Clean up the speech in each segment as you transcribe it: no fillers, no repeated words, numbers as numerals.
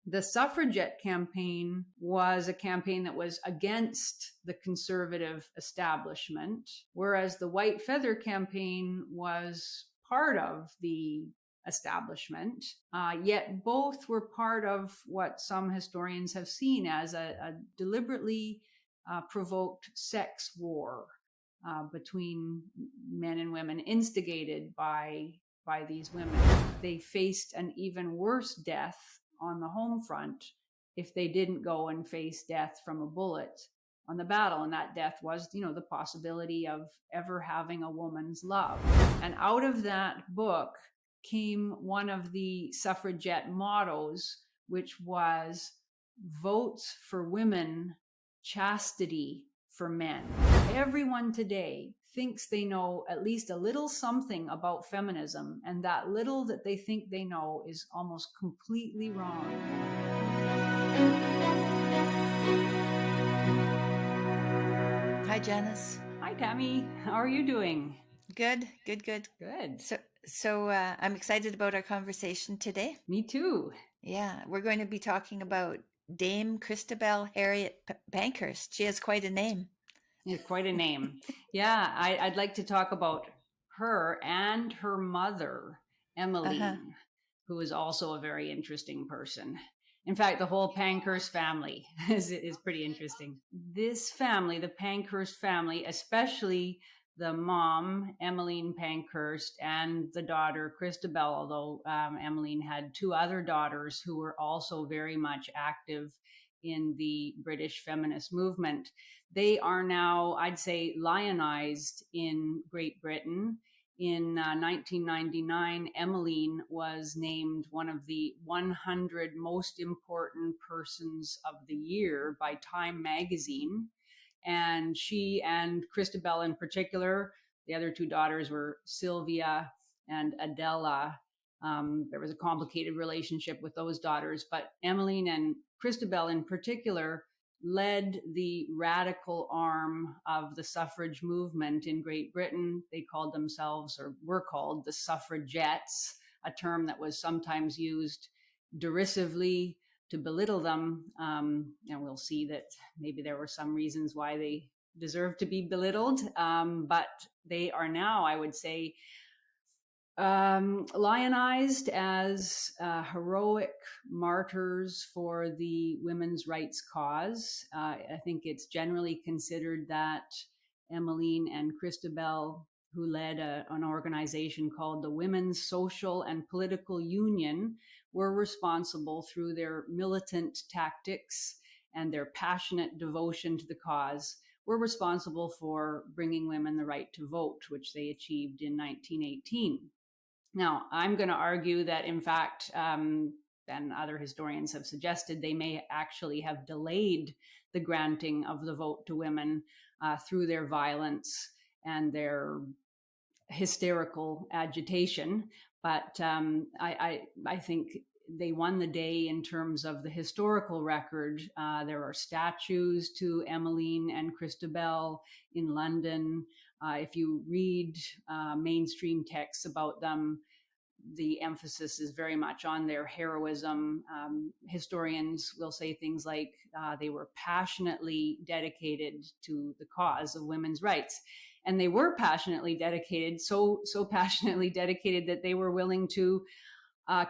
The suffragette campaign was a campaign that was against the conservative establishment, whereas the white feather campaign was part of the establishment. Yet both were part of what some historians have seen as a deliberately provoked sex war between men and women, instigated by these women. They faced an even worse death on the home front if they didn't go and face death from a bullet on the battle. And that death was, the possibility of ever having a woman's love. And out of that book came one of the suffragette mottos, which was votes for women, chastity for men. Everyone today thinks they know at least a little something about feminism, and that little that they think they know is almost completely wrong. Hi, Janice. Hi, Tammy. How are you doing? Good. Good. So I'm excited about our conversation today. Me too. Yeah, we're going to be talking about Dame Christabel Harriet Pankhurst. She has quite a name. Yeah, quite a name. Yeah, I'd like to talk about her and her mother, Emmeline, who is also a very interesting person. In fact, the whole Pankhurst family is pretty interesting. This family, the Pankhurst family, especially the mom, Emmeline Pankhurst, and the daughter, Christabel, although Emmeline had two other daughters who were also very much active in the British feminist movement. They are now, I'd say, lionized in Great Britain. In 1999, Emmeline was named one of the 100 most important persons of the year by Time magazine. And she and Christabel in particular, the other two daughters were Sylvia and Adela. There was a complicated relationship with those daughters, but Emmeline and Christabel in particular led the radical arm of the suffrage movement in Great Britain. They called themselves, or were called, the suffragettes, a term that was sometimes used derisively to belittle them. And we'll see that maybe there were some reasons why they deserve to be belittled. But they are now, I would say, lionized as heroic martyrs for the women's rights cause. I think it's generally considered that Emmeline and Christabel, who led an organization called the Women's Social and Political Union, were responsible through their militant tactics and their passionate devotion to the cause, were responsible for bringing women the right to vote, which they achieved in 1918. Now, I'm going to argue that, in fact, and other historians have suggested, they may actually have delayed the granting of the vote to women through their violence and their hysterical agitation. But I think they won the day in terms of the historical record. There are statues to Emmeline and Christabel in London. If you read mainstream texts about them, the emphasis is very much on their heroism. Historians will say things like they were passionately dedicated to the cause of women's rights. And they were passionately dedicated, so passionately dedicated that they were willing to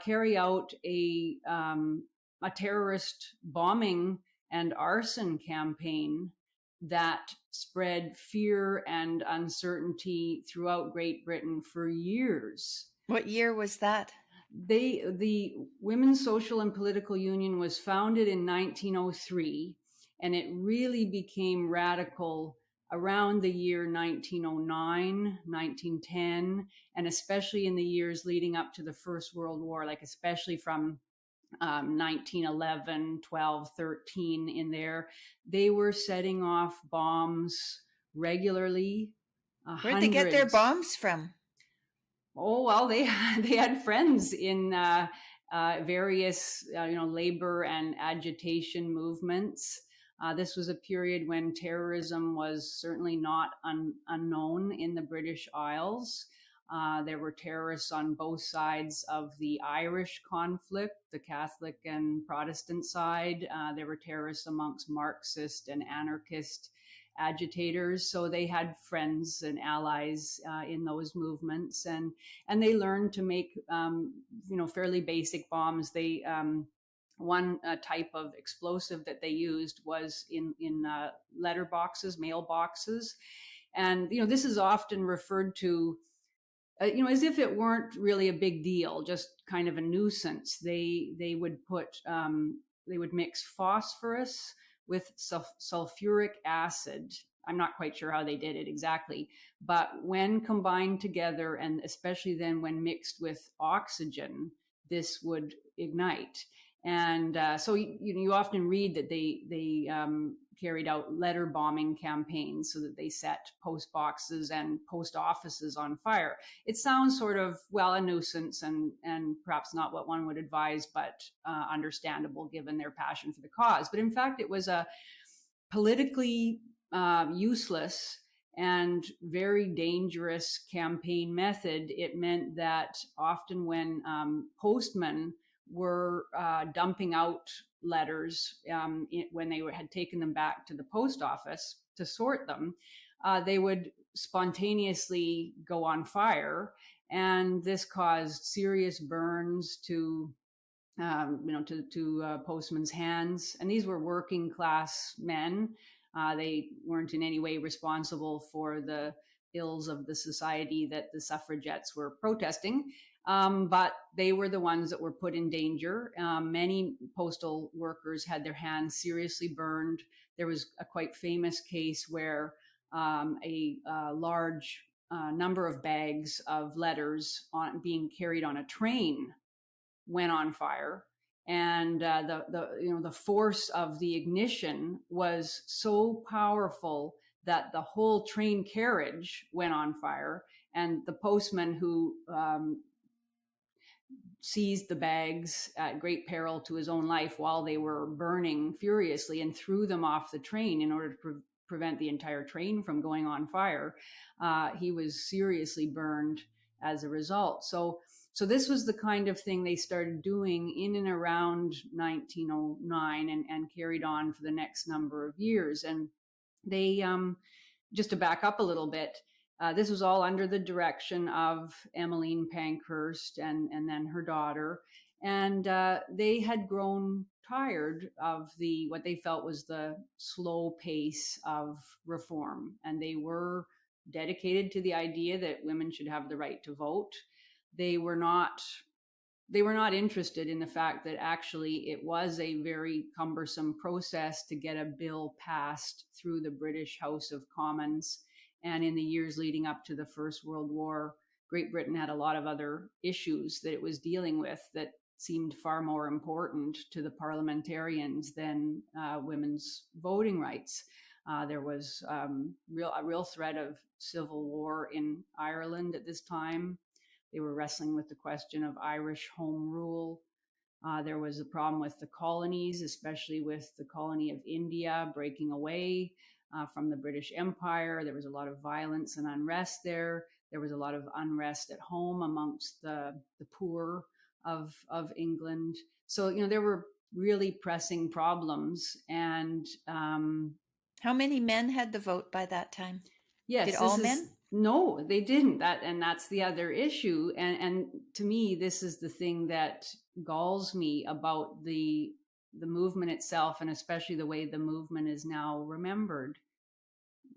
carry out a terrorist bombing and arson campaign that spread fear and uncertainty throughout Great Britain for years. What year was that? The Women's Social and Political Union was founded in 1903, and it really became radical around the year 1909, 1910, and especially in the years leading up to the First World War, like especially from 1911, 12, 13 in there. They were setting off bombs regularly. Where'd they get their bombs from? Oh, well, they had friends in various labor and agitation movements. This was a period when terrorism was certainly not unknown in the British Isles. There were terrorists on both sides of the Irish conflict, the Catholic and Protestant side. There were terrorists amongst Marxist and anarchist agitators. So they had friends and allies in those movements, and they learned to make fairly basic bombs. They one type of explosive that they used was in letter boxes, mail boxes, and this is often referred to as if it weren't really a big deal, just kind of a nuisance. They would put they would mix phosphorus with sulfuric acid. I'm not quite sure how they did it exactly, but when combined together, and especially then when mixed with oxygen, this would ignite. And so you often read that they carried out letter bombing campaigns so that they set post boxes and post offices on fire. It sounds sort of, well, a nuisance and perhaps not what one would advise, but understandable given their passion for the cause. But in fact, it was a politically useless and very dangerous campaign method. It meant that often when postmen were dumping out letters when they had taken them back to the post office to sort them, they would spontaneously go on fire, and this caused serious burns to postmen's hands. And these were working class men. They weren't in any way responsible for the ills of the society that the suffragettes were protesting. But they were the ones that were put in danger. Many postal workers had their hands seriously burned. There was a quite famous case where a large number of bags of letters being carried on a train went on fire, and the force of the ignition was so powerful that the whole train carriage went on fire, and the postman who seized the bags at great peril to his own life while they were burning furiously and threw them off the train in order to prevent the entire train from going on fire. He was seriously burned as a result. So this was the kind of thing they started doing in and around 1909 and carried on for the next number of years. And they, just to back up a little bit, this was all under the direction of Emmeline Pankhurst and then her daughter. And they had grown tired of what they felt was the slow pace of reform. And they were dedicated to the idea that women should have the right to vote. They were not interested in the fact that actually it was a very cumbersome process to get a bill passed through the British House of Commons. And in the years leading up to the First World War, Great Britain had a lot of other issues that it was dealing with that seemed far more important to the parliamentarians than women's voting rights. There was a real threat of civil war in Ireland at this time. They were wrestling with the question of Irish home rule. There was a problem with the colonies, especially with the colony of India breaking away from the British Empire. There was a lot of violence and unrest there. There was a lot of unrest at home amongst the poor of England. So, there were really pressing problems. And how many men had the vote by that time? Yes. Did all men? No, they didn't. That's the other issue. And to me, this is the thing that galls me about the movement itself, and especially the way the movement is now remembered.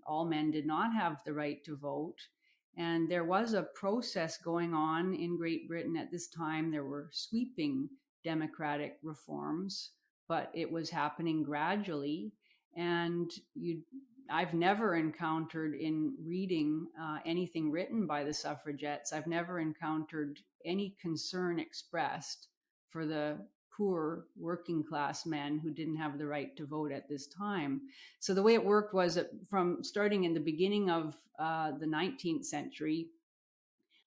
All men did not have the right to vote. And there was a process going on in Great Britain at this time. There were sweeping democratic reforms, but it was happening gradually. And I've never encountered in reading anything written by the suffragettes, I've never encountered any concern expressed for the poor working class men who didn't have the right to vote at this time. So the way it worked was that from starting in the beginning of the 19th century,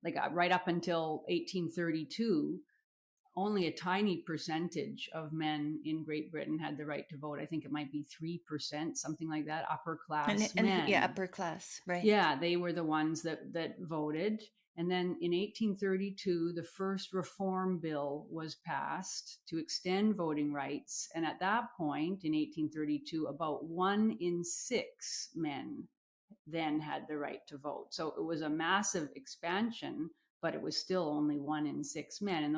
like right up until 1832, only a tiny percentage of men in Great Britain had the right to vote. I think it might be 3%, something like that, upper class men. Yeah, upper class, right. Yeah, they were the ones that voted. And then in 1832, the first reform bill was passed to extend voting rights. And at that point, in 1832, about 1 in 6 men then had the right to vote. So it was a massive expansion, but it was still only 1 in 6 men. And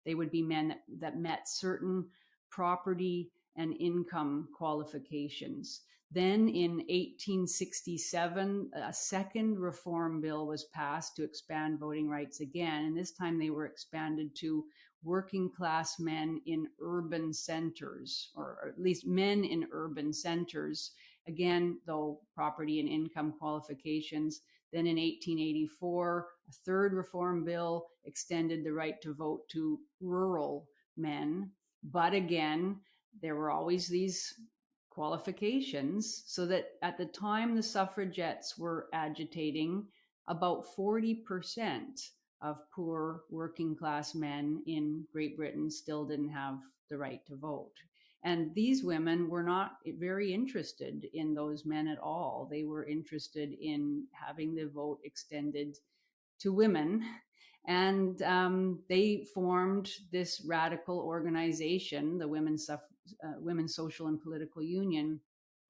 they would be men that met certain property and income qualifications. Then in 1867, a second reform bill was passed to expand voting rights again. And this time they were expanded to working class men in urban centers, or at least men in urban centers. Again, though, property and income qualifications. Then in 1884, a third reform bill extended the right to vote to rural men. But again, there were always these qualifications, so that at the time the suffragettes were agitating, about 40% of poor working class men in Great Britain still didn't have the right to vote. And these women were not very interested in those men at all. They were interested in having the vote extended to women. And they formed this radical organization, the Women's Social and Political Union.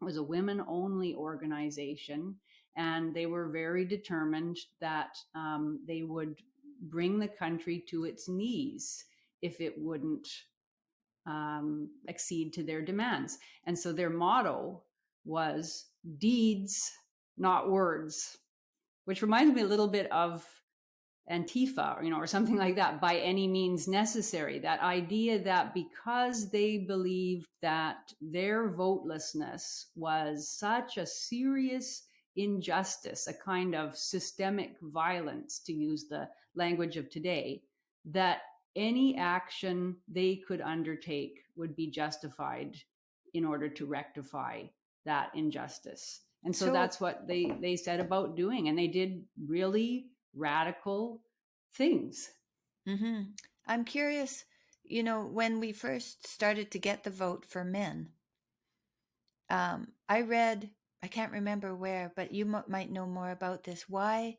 It was a women-only organization, and they were very determined that they would bring the country to its knees if it wouldn't accede to their demands. And so their motto was deeds, not words, which reminds me a little bit of Antifa, or something like that, by any means necessary. That idea that because they believed that their votelessness was such a serious injustice, a kind of systemic violence, to use the language of today, that any action they could undertake would be justified in order to rectify that injustice. And so that's what they set about doing. And they did really radical things. Mm-hmm. I'm curious, when we first started to get the vote for men, I read, I can't remember where, but you might know more about this. Why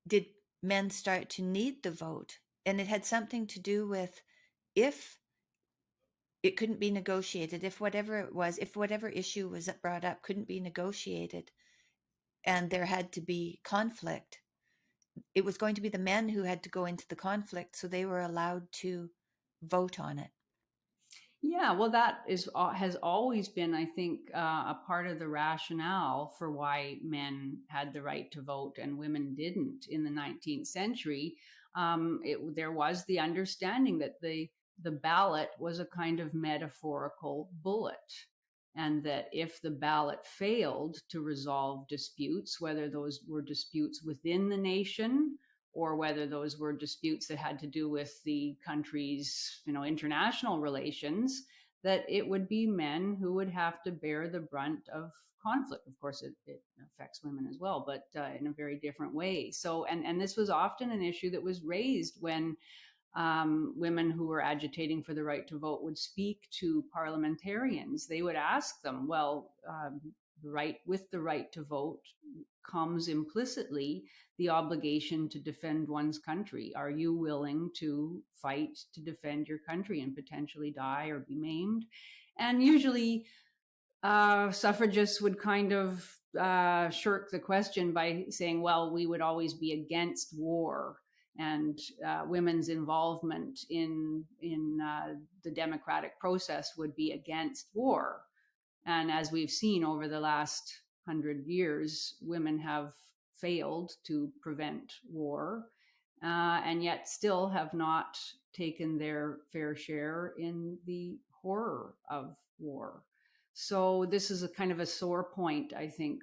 did men start to need the vote? And it had something to do with if it couldn't be negotiated, if whatever issue was brought up couldn't be negotiated, and there had to be conflict, it was going to be the men who had to go into the conflict, so they were allowed to vote on it. Yeah, well, that has always been, I think, a part of the rationale for why men had the right to vote and women didn't in the 19th century. There was the understanding that the ballot was a kind of metaphorical bullet, and that if the ballot failed to resolve disputes, whether those were disputes within the nation or whether those were disputes that had to do with the country's, international relations, that it would be men who would have to bear the brunt of conflict. Of course, it affects women as well, but in a very different way. So, and this was often an issue that was raised when women who were agitating for the right to vote would speak to parliamentarians. They would ask them, well, with the right to vote comes implicitly the obligation to defend one's country. Are you willing to fight to defend your country and potentially die or be maimed? And usually suffragists would kind of shirk the question by saying, well, we would always be against war, and women's involvement in the democratic process would be against war. And as we've seen over the last 100 years, women have failed to prevent war, and yet still have not taken their fair share in the horror of war. So this is a kind of a sore point, I think,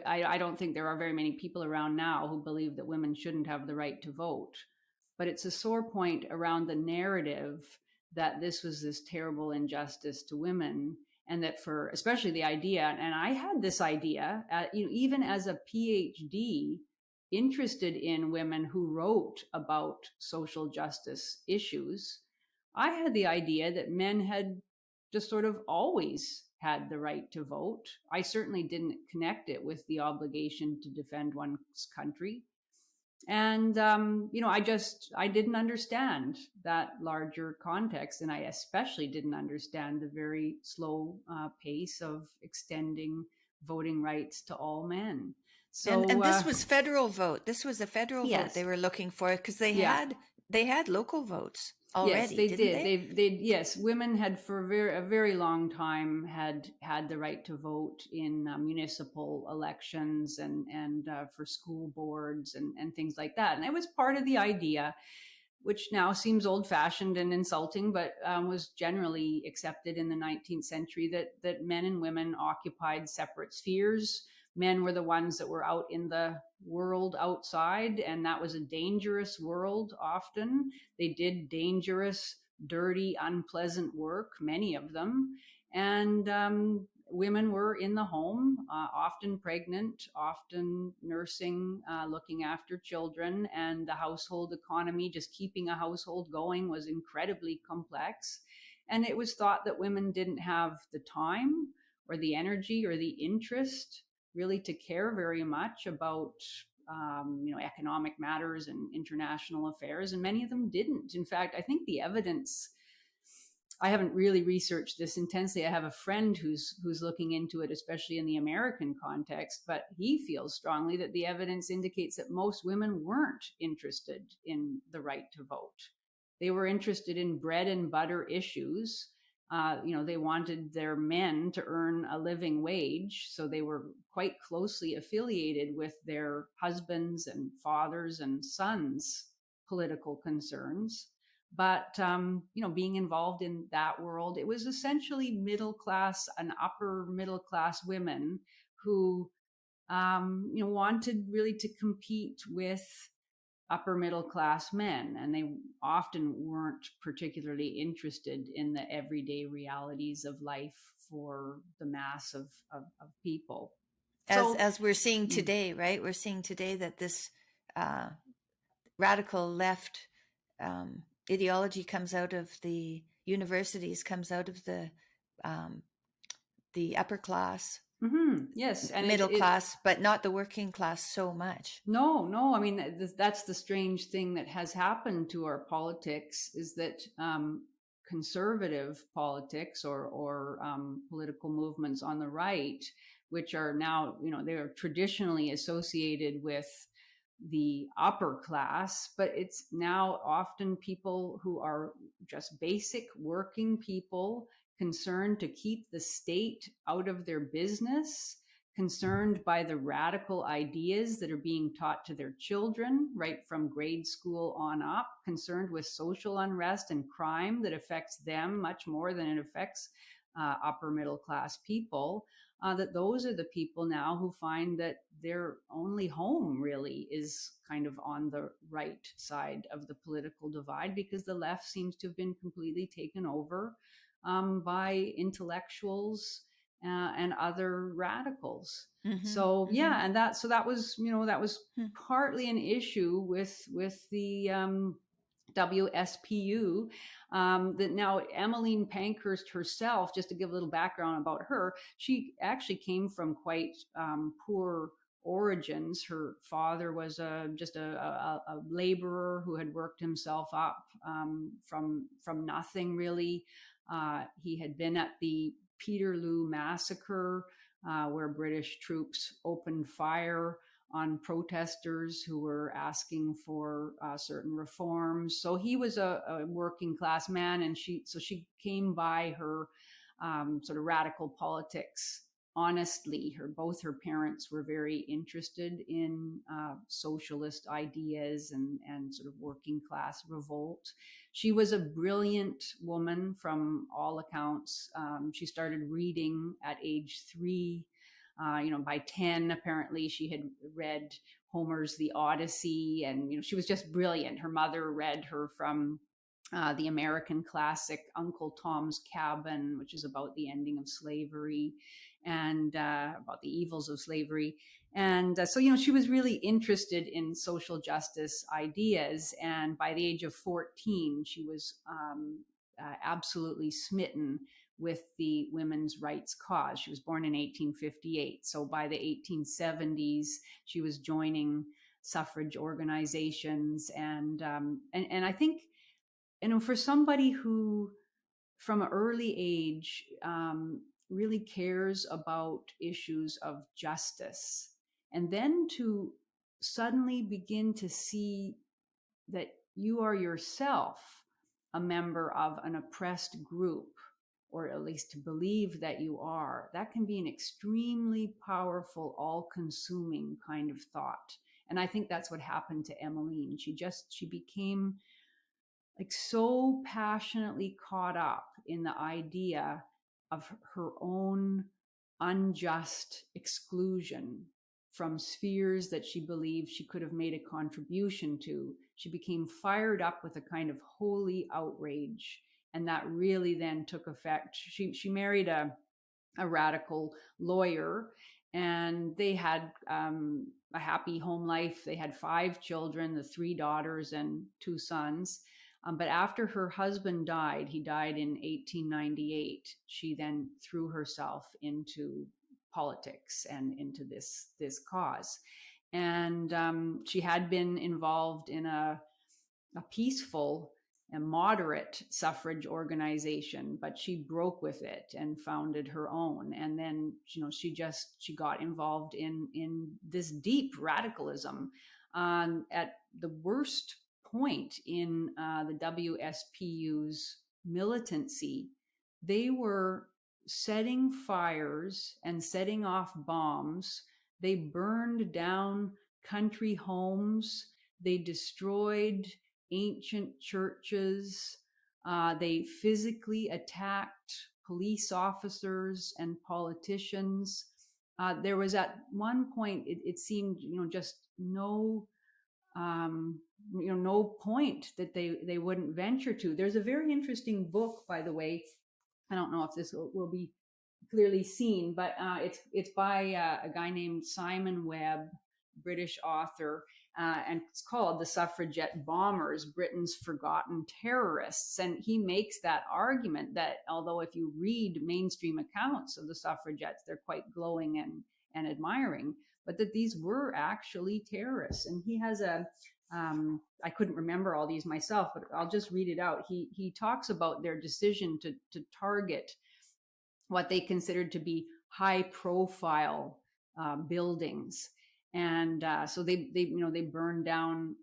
I don't think there are very many people around now who believe that women shouldn't have the right to vote, but it's a sore point around the narrative that this was this terrible injustice to women, and that especially the idea, and I had this idea, even as a PhD interested in women who wrote about social justice issues, I had the idea that men had just sort of always had the right to vote. I certainly didn't connect it with the obligation to defend one's country. And I didn't understand that larger context, and I especially didn't understand the very slow pace of extending voting rights to all men. And So this was federal vote. This was a federal vote they yes, were looking for, because yeah. they had local votes Yes, already, they didn't did. they? Yes, women had for a very long time had the right to vote in municipal elections and for school boards and things like that. And it was part of the idea, which now seems old fashioned and insulting, but was generally accepted in the 19th century, that men and women occupied separate spheres. Men were the ones that were out in the world outside, and that was a dangerous world often. They did dangerous, dirty, unpleasant work, many of them. And women were in the home, often pregnant, often nursing, looking after children, and the household economy, just keeping a household going, was incredibly complex. And it was thought that women didn't have the time or the energy or the interest really to care very much about economic matters and international affairs, and many of them didn't. In fact, I think the evidence, I haven't really researched this intensely. I have a friend who's looking into it, especially in the American context, but he feels strongly that the evidence indicates that most women weren't interested in the right to vote. They were interested in bread and butter issues. They wanted their men to earn a living wage, so they were quite closely affiliated with their husbands and fathers and sons' political concerns. But being involved in that world, it was essentially middle class and upper middle class women who wanted really to compete with upper middle class men, and they often weren't particularly interested in the everyday realities of life for the mass of people. As we're seeing today, right? We're seeing today that this radical left ideology comes out of the universities, comes out of the upper class, yes, and middle class, but not the working class so much. No. I mean, that's the strange thing that has happened to our politics, is that conservative politics or political movements on the right, which are now, they are traditionally associated with the upper class, but it's now often people who are just basic working people, concerned to keep the state out of their business, concerned by the radical ideas that are being taught to their children right from grade school on up, concerned with social unrest and crime that affects them much more than it affects upper middle class people. That those are the people now who find that their only home really is kind of on the right side of the political divide, because the left seems to have been completely taken over by intellectuals and other radicals. So and that was partly an issue with the WSPU, that now Emmeline Pankhurst herself, just to give a little background about her, she actually came from quite poor origins. Her father was just a laborer who had worked himself up from nothing really. He had been at the Peterloo massacre, where British troops opened fire on protesters who were asking for certain reforms. So he was a working class man, and she came by her sort of radical politics honestly. Both her parents were very interested in socialist ideas and sort of working class revolt. She was a brilliant woman from all accounts. She started reading at age 3. By 10, apparently she had read Homer's The Odyssey, and she was just brilliant. Her mother read her from the American classic Uncle Tom's Cabin, which is about the ending of slavery and about the evils of slavery. And so she was really interested in social justice ideas. And by the age of 14, she was absolutely smitten with the women's rights cause. She was born in 1858. So by the 1870s, she was joining suffrage organizations. And I think, for somebody who from an early age really cares about issues of justice, and then to suddenly begin to see that you are yourself a member of an oppressed group, or at least to believe that you are, that can be an extremely powerful, all-consuming kind of thought. And I think that's what happened to Emmeline. She became like so passionately caught up in the idea of her own unjust exclusion from spheres that she believed she could have made a contribution to. She became fired up with a kind of holy outrage, and that really then took effect. She married a radical lawyer, and they had a happy home life. They had 5 children, the 3 daughters and 2 sons. But after her husband died, he died in 1898, she then threw herself into politics and into this cause. And she had been involved in a peaceful and moderate suffrage organization, but she broke with it and founded her own. And then, she got involved in this deep radicalism at the worst point in the WSPU's militancy. They were setting fires and setting off bombs. They burned down country homes. They destroyed ancient churches. They physically attacked police officers and politicians. There was at one point, it seemed, just no point that they wouldn't venture to. There's a very interesting book, by the way. I don't know if this will be clearly seen, but it's by a guy named Simon Webb, British author, and it's called The Suffragette Bombers, Britain's Forgotten Terrorists. And he makes that argument that although if you read mainstream accounts of the suffragettes, they're quite glowing and admiring, but that these were actually terrorists. And he has I couldn't remember all these myself, but I'll just read it out. He talks about their decision to target what they considered to be high profile buildings. And so they burned down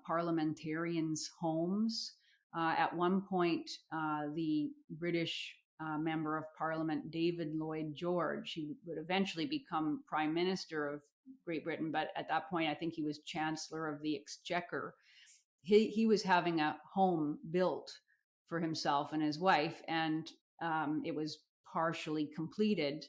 parliamentarians' homes. At one point, the British member of Parliament, David Lloyd George, he would eventually become Prime Minister of Great Britain, but at that point, I think he was Chancellor of the Exchequer. He was having a home built for himself and his wife, and it was partially completed.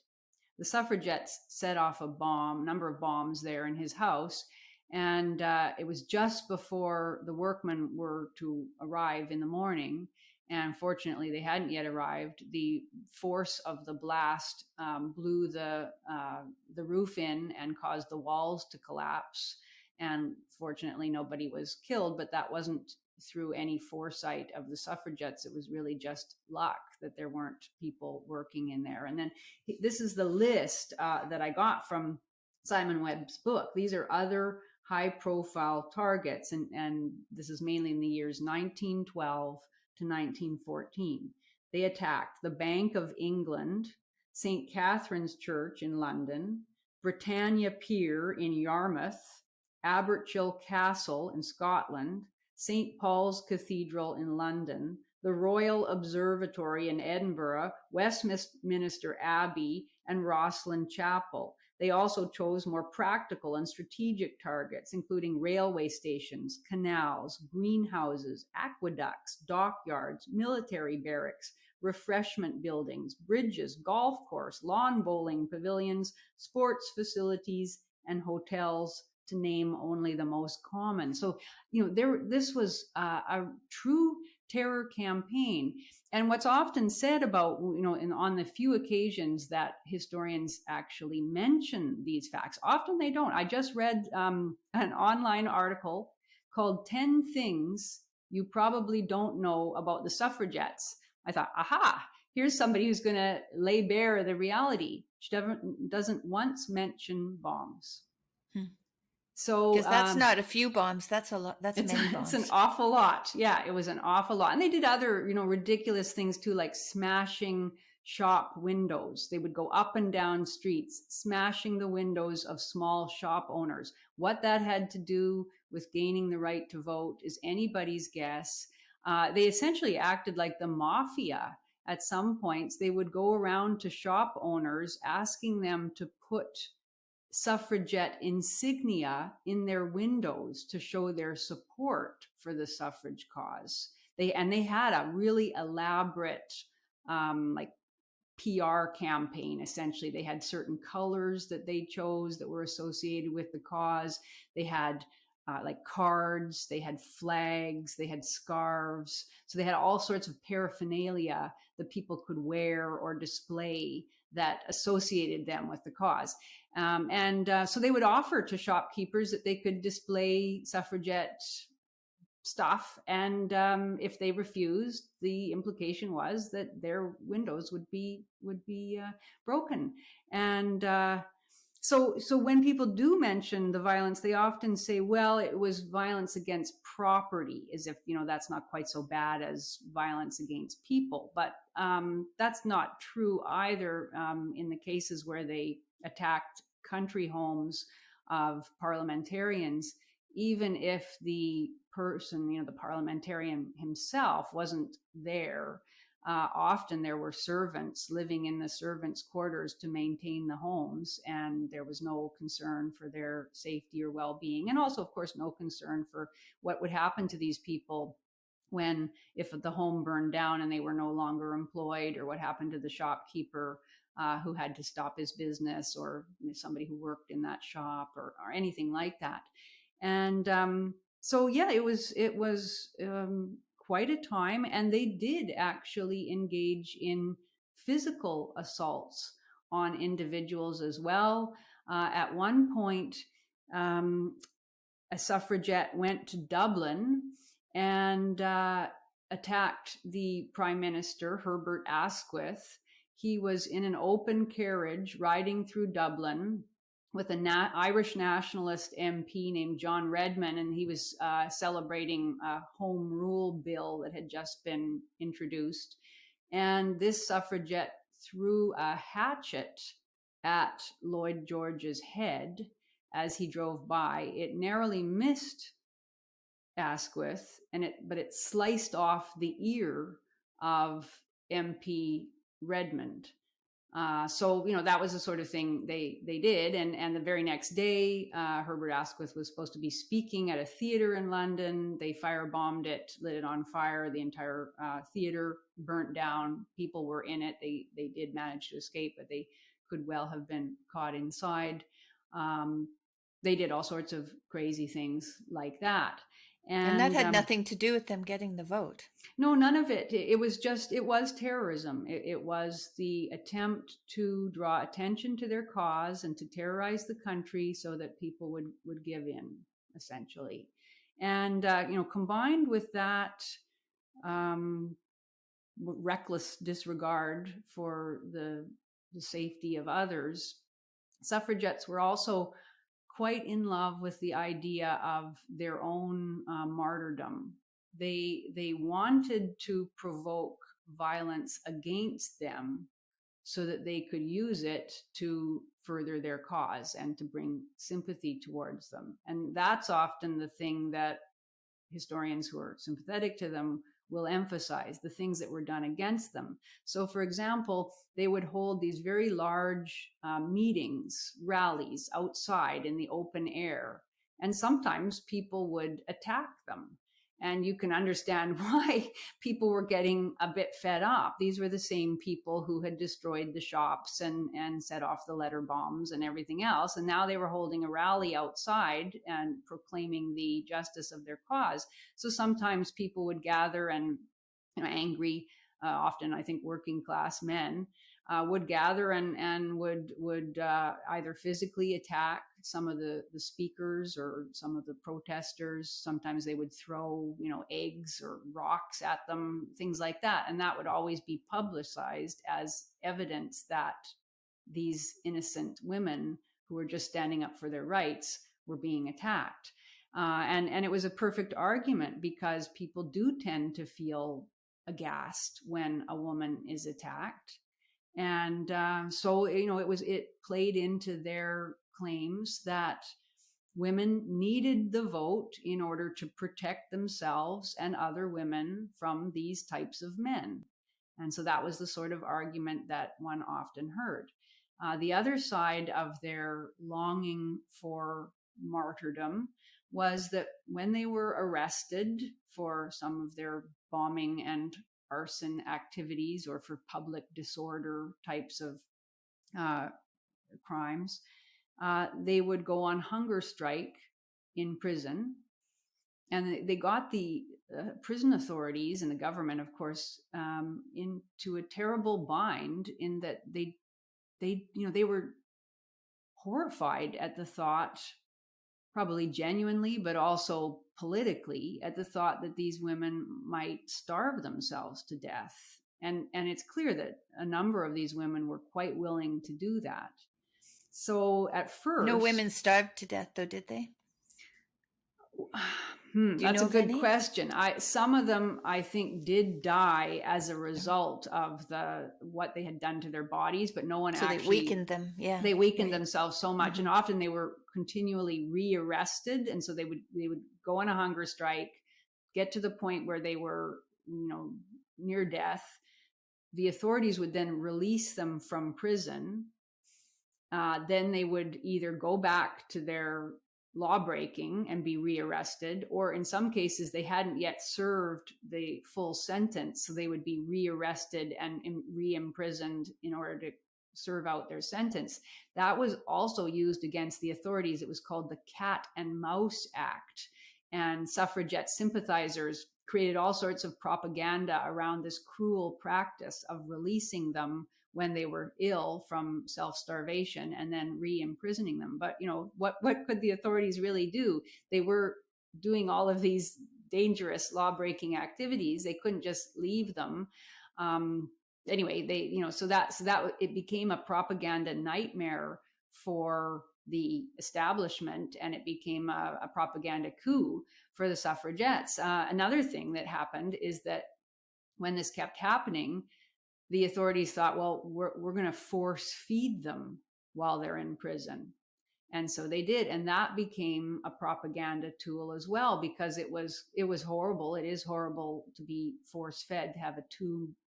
The suffragettes set off a number of bombs there in his house, and it was just before the workmen were to arrive in the morning. And fortunately, they hadn't yet arrived. The force of the blast blew the roof in and caused the walls to collapse. And fortunately, nobody was killed, but that wasn't through any foresight of the suffragettes. It was really just luck that there weren't people working in there. And then this is the list that I got from Simon Webb's book. These are other high-profile targets, and this is mainly in the years 1912 to 1914. They attacked the Bank of England, St. Catherine's Church in London, Britannia Pier in Yarmouth, Aberchill Castle in Scotland, St. Paul's Cathedral in London, the Royal Observatory in Edinburgh, Westminster Abbey, and Rosslyn Chapel. They also chose more practical and strategic targets, including railway stations, canals, greenhouses, aqueducts, dockyards, military barracks, refreshment buildings, bridges, golf course, lawn bowling pavilions, sports facilities, and hotels, to name only the most common. So, this was a true terror campaign. And what's often said about, on the few occasions that historians actually mention these facts, often they don't. I just read an online article called 10 Things You Probably Don't Know About the Suffragettes I thought, aha, here's somebody who's going to lay bare the reality. She doesn't once mention bombs. So Because that's not a few bombs. That's a lot. That's many bombs. It's an awful lot. Yeah, it was an awful lot. And they did other, ridiculous things too, like smashing shop windows. They would go up and down streets, smashing the windows of small shop owners. What that had to do with gaining the right to vote is anybody's guess. They essentially acted like the mafia. At some points, they would go around to shop owners asking them to put suffragette insignia in their windows to show their support for the suffrage cause. They had a really elaborate like PR campaign. Essentially, they had certain colors that they chose that were associated with the cause. They had like cards, they had flags, they had scarves. So they had all sorts of paraphernalia that people could wear or display that associated them with the cause. So they would offer to shopkeepers that they could display suffragette stuff. And if they refused, the implication was that their windows would be broken. And so when people do mention the violence, they often say, well, it was violence against property, as if, that's not quite so bad as violence against people. But that's not true either in the cases where they attacked country homes of parliamentarians. Even if the person, the parliamentarian himself wasn't there, often there were servants living in the servants' quarters to maintain the homes, and there was no concern for their safety or well-being. And also, of course, no concern for what would happen to these people if the home burned down and they were no longer employed, or what happened to the shopkeeper who had to stop his business, or somebody who worked in that shop, or anything like that. And so, yeah, it was quite a time. And they did actually engage in physical assaults on individuals as well. At one point, a suffragette went to Dublin and attacked the Prime Minister, Herbert Asquith. He was in an open carriage riding through Dublin with an Irish nationalist MP named John Redmond, and he was celebrating a home rule bill that had just been introduced. And this suffragette threw a hatchet at Lloyd George's head as he drove by. It narrowly missed Asquith, but it sliced off the ear of MP Redmond. So, that was the sort of thing they did. And the very next day, Herbert Asquith was supposed to be speaking at a theater in London. They firebombed it, lit it on fire. The entire theater burnt down. People were in it. They did manage to escape, but they could well have been caught inside. They did all sorts of crazy things like that. And that had nothing to do with them getting the vote. No, none of it. It was terrorism. It was the attempt to draw attention to their cause and to terrorize the country so that people would give in, essentially. And, combined with that reckless disregard for the safety of others, suffragettes were also quite in love with the idea of their own martyrdom. They wanted to provoke violence against them so that they could use it to further their cause and to bring sympathy towards them. And that's often the thing that historians who are sympathetic to them will emphasize, the things that were done against them. So, for example, they would hold these very large meetings, rallies outside in the open air, and sometimes people would attack them. And you can understand why people were getting a bit fed up. These were the same people who had destroyed the shops and set off the letter bombs and everything else. And now they were holding a rally outside and proclaiming the justice of their cause. So sometimes people would gather and, angry often I think working class men, would gather and would either physically attack some of the speakers or some of the protesters. Sometimes they would throw, eggs or rocks at them, things like that. And that would always be publicized as evidence that these innocent women who were just standing up for their rights were being attacked. And it was a perfect argument, because people do tend to feel aghast when a woman is attacked. And so, it played into their claims that women needed the vote in order to protect themselves and other women from these types of men. And so that was the sort of argument that one often heard. The other side of their longing for martyrdom was that when they were arrested for some of their bombing and arson activities, or for public disorder types of crimes, they would go on hunger strike in prison. And they got the prison authorities and the government, of course, into a terrible bind, in that they were horrified at the thought, probably genuinely, but also politically, at the thought that these women might starve themselves to death. And it's clear that a number of these women were quite willing to do that. So at first... No women starved to death, though, did they? That's a good question. Some of them, I think, did die as a result of what they had done to their bodies, but no one actually... So they weakened them, yeah. They weakened themselves so much, and often they were continually rearrested, and so they would go on a hunger strike, get to the point where they were, near death. The authorities would then release them from prison. Then they would either go back to their law-breaking and be rearrested, or in some cases they hadn't yet served the full sentence, so they would be rearrested and re-imprisoned in order to serve out their sentence. That was also used against the authorities. It was called the Cat and Mouse Act, and suffragette sympathizers created all sorts of propaganda around this cruel practice of releasing them when they were ill from self-starvation and then re-imprisoning them. But, what could the authorities really do? They were doing all of these dangerous law-breaking activities. They couldn't just leave them. Anyway, it became a propaganda nightmare for the establishment, and it became a propaganda coup for the suffragettes. Another thing that happened is that when this kept happening, the authorities thought, well, we're going to force feed them while they're in prison. And so they did. And that became a propaganda tool as well, because it was horrible. It is horrible to be force fed, to have a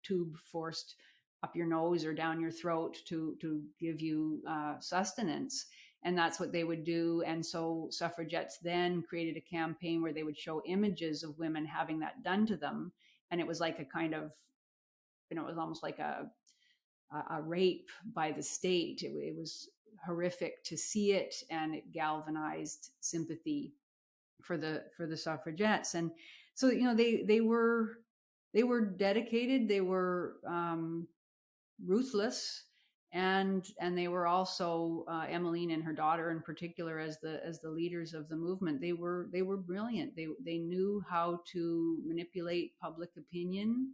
tube forced up your nose or down your throat to give you sustenance. And that's what they would do. And so suffragettes then created a campaign where they would show images of women having that done to them. And it was like a kind of, it was almost like a rape by the state. It was horrific to see it, and it galvanized sympathy for the suffragettes. And so, they were dedicated, they were ruthless, and they were also Emmeline and her daughter in particular, as the leaders of the movement. They were brilliant. They knew how to manipulate public opinion,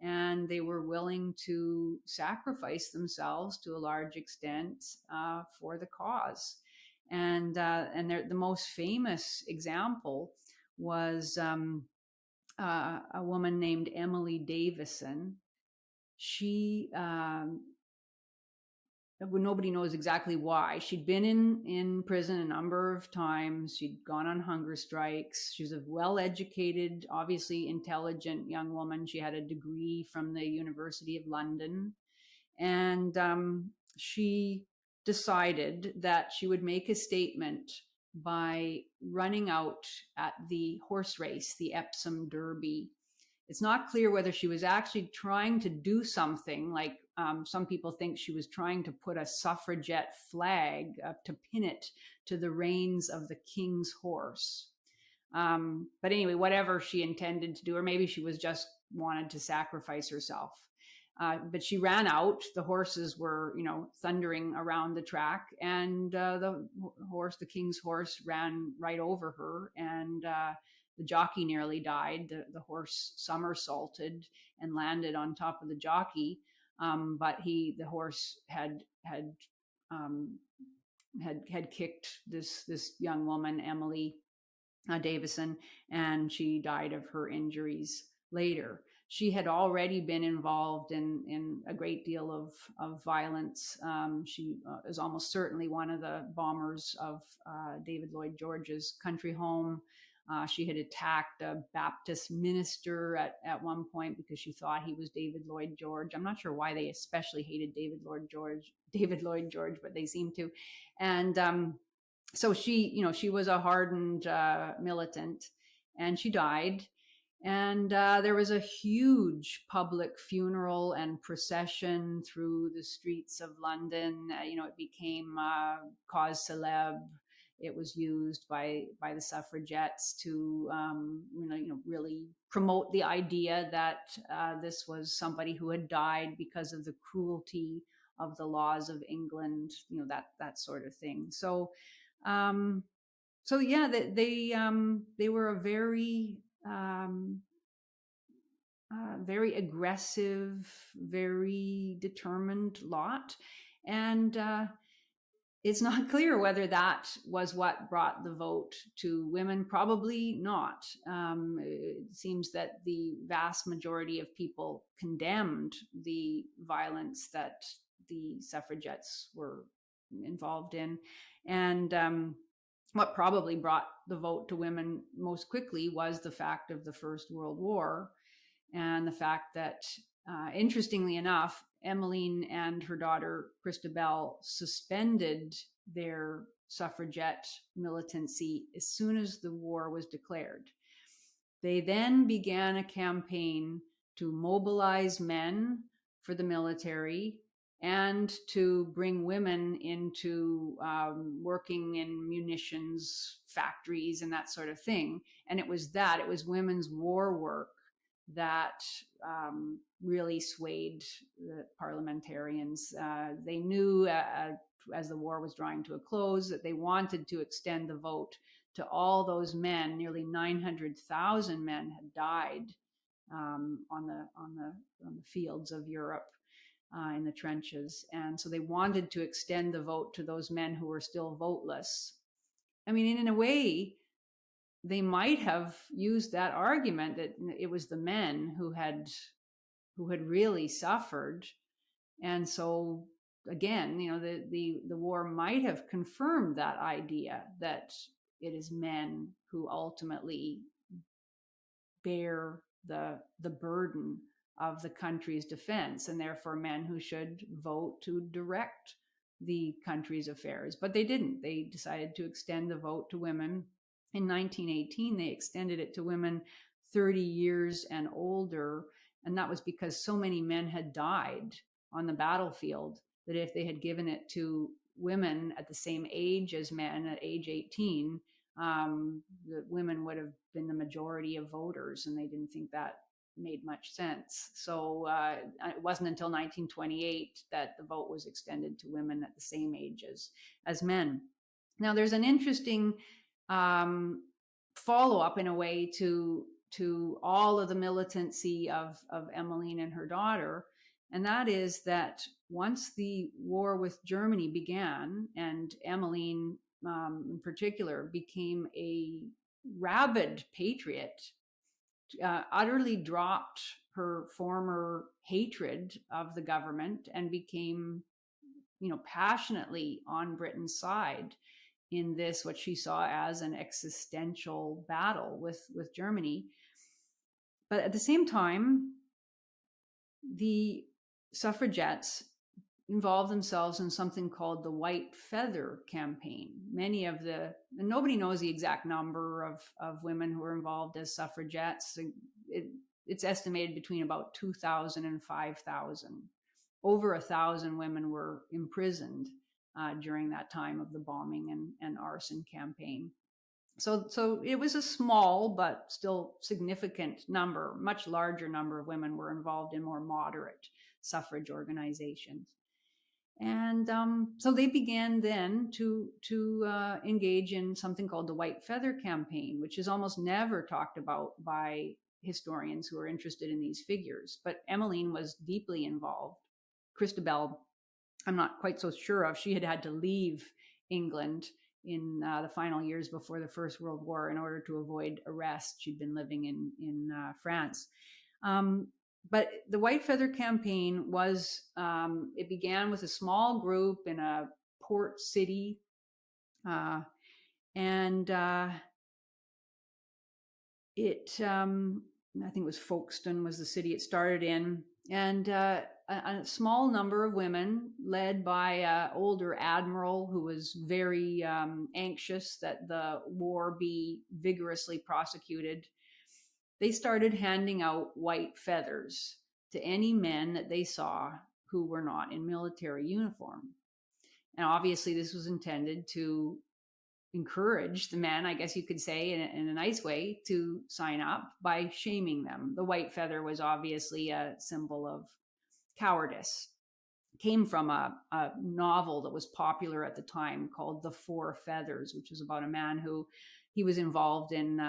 and they were willing to sacrifice themselves to a large extent for the cause. And the most famous example was a woman named Emily Davison. She nobody knows exactly why. She'd been in prison a number of times. She'd gone on hunger strikes. She was a well-educated, obviously intelligent young woman. She had a degree from the University of London. And she decided that she would make a statement by running out at the horse race, the Epsom Derby. It's not clear whether she was actually trying to do something like some people think she was trying to put a suffragette flag to pin it to the reins of the king's horse. But anyway, whatever she intended to do, or maybe she was just wanted to sacrifice herself. But she ran out. The horses were, thundering around the track, and the king's horse, ran right over her, and the jockey nearly died. The horse somersaulted and landed on top of the jockey, but the horse had kicked this young woman, Emily Davison, and she died of her injuries later. She had already been involved in a great deal of violence. She is almost certainly one of the bombers of David Lloyd George's country home. She had attacked a Baptist minister at one point because she thought he was David Lloyd George. I'm not sure why they especially hated David Lloyd George, but they seem to. And so she was a hardened militant, and she died. And there was a huge public funeral and procession through the streets of London. It became cause célèbre. It was used by the suffragettes to, really promote the idea that this was somebody who had died because of the cruelty of the laws of England, that sort of thing. So yeah, they were a very very aggressive, very determined lot, and it's not clear whether that was what brought the vote to women. Probably not. It seems that the vast majority of people condemned the violence that the suffragettes were involved in, and what probably brought the vote to women most quickly was the fact of the First World War, and the fact that, interestingly enough, Emmeline and her daughter Christabel suspended their suffragette militancy as soon as the war was declared. They then began a campaign to mobilize men for the military and to bring women into working in munitions factories and that sort of thing. And it was women's war work that really swayed the parliamentarians. They knew as the war was drawing to a close that they wanted to extend the vote to all those men. Nearly 900,000 men had died on the fields of Europe in the trenches, and so they wanted to extend the vote to those men who were still voteless. I mean, in a way, they might have used that argument that it was the men who had really suffered, and so again, the war might have confirmed that idea that it is men who ultimately bear the burden of the country's defense, and therefore men who should vote to direct the country's affairs. But they didn't. They decided to extend the vote to women. In 1918, they extended it to women 30 years and older, and that was because so many men had died on the battlefield that if they had given it to women at the same age as men, at age 18, the women would have been the majority of voters, and they didn't think that made much sense. So it wasn't until 1928 that the vote was extended to women at the same age as men. Now, there's an interesting follow-up in a way to all of the militancy of Emmeline and her daughter, and that is that once the war with Germany began, and Emmeline in particular became a rabid patriot, utterly dropped her former hatred of the government and became, passionately on Britain's side in this, what she saw as an existential battle with Germany. But at the same time, the suffragettes involved themselves in something called the White Feather Campaign. And nobody knows the exact number of women who were involved as suffragettes. It's estimated between about 2,000 and 5,000. Over 1,000 women were imprisoned during that time of the bombing and arson campaign. So it was a small but still significant number, much larger number of women were involved in more moderate suffrage organizations. And so they began then to engage in something called the White Feather Campaign, which is almost never talked about by historians who are interested in these figures. But Emmeline was deeply involved. Christabel, I'm not quite so sure of. She had to leave England in the final years before the First World War in order to avoid arrest. She'd been living in France. But the White Feather Campaign was, it began with a small group in a port city. And I think it was Folkestone was the city it started in. And a small number of women led by an older admiral who was very anxious that the war be vigorously prosecuted. They started handing out white feathers to any men that they saw who were not in military uniform. And obviously this was intended to encourage the men, I guess you could say in a nice way, to sign up by shaming them. The white feather was obviously a symbol of cowardice. It came from a novel that was popular at the time called The Four Feathers, which was about a man who he was involved in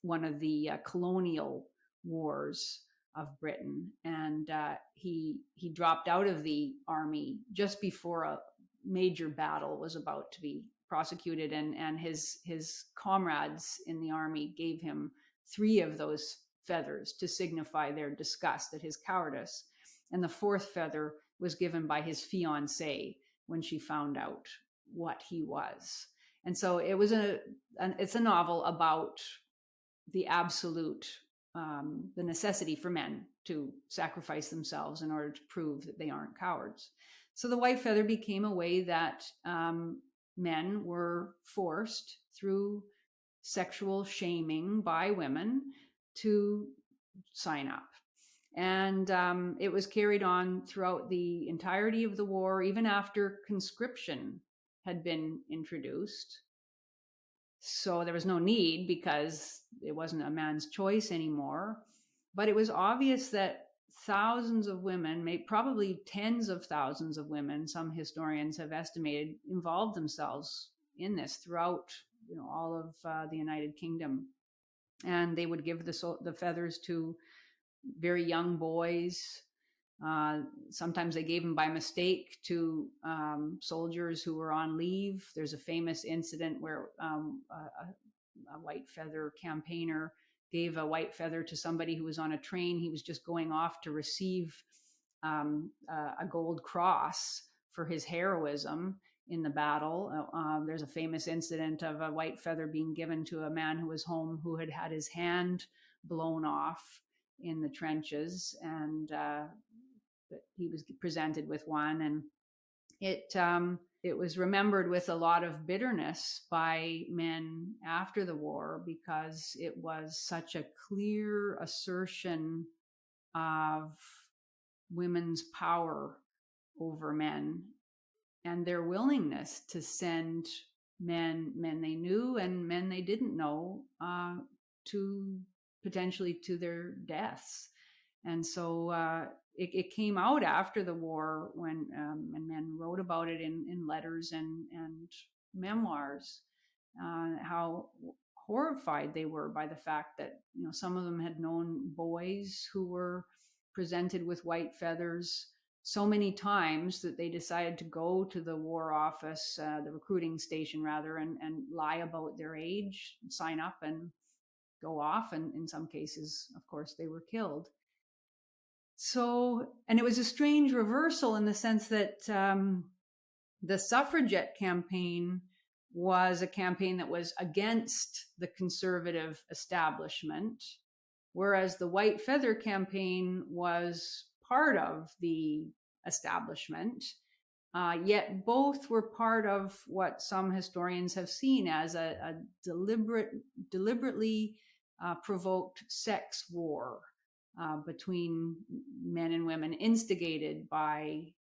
one of the colonial wars of Britain, and he dropped out of the army just before a major battle was about to be prosecuted, and his comrades in the army gave him 3 of those feathers to signify their disgust at his cowardice, and the 4th feather was given by his fiancée when she found out what he was. And so it was it's a novel about the absolute, the necessity for men to sacrifice themselves in order to prove that they aren't cowards. So the white feather became a way that men were forced through sexual shaming by women to sign up. And it was carried on throughout the entirety of the war, even after conscription had been introduced. So there was no need because it wasn't a man's choice anymore. But it was obvious that thousands of women, probably tens of thousands of women, some historians have estimated, involved themselves in this throughout all of the United Kingdom. And they would give the feathers to very young boys. Sometimes they gave them by mistake to soldiers who were on leave. There's a famous incident where a white feather campaigner gave a white feather to somebody who was on a train. He was just going off to receive a gold cross for his heroism in the battle. There's a famous incident of a white feather being given to a man who was home who had had his hand blown off in the trenches, and he was presented with one, and it was remembered with a lot of bitterness by men after the war because it was such a clear assertion of women's power over men and their willingness to send men they knew and men they didn't know to potentially to their deaths. And so it came out after the war when and men wrote about it in letters and memoirs, how horrified they were by the fact that some of them had known boys who were presented with white feathers so many times that they decided to go to the war office, the recruiting station rather, and lie about their age, sign up and go off. And in some cases, of course, they were killed. So, and it was a strange reversal in the sense that the suffragette campaign was a campaign that was against the conservative establishment, whereas the white feather campaign was part of the establishment. Yet both were part of what some historians have seen as a deliberately provoked sex war between men and women, instigated by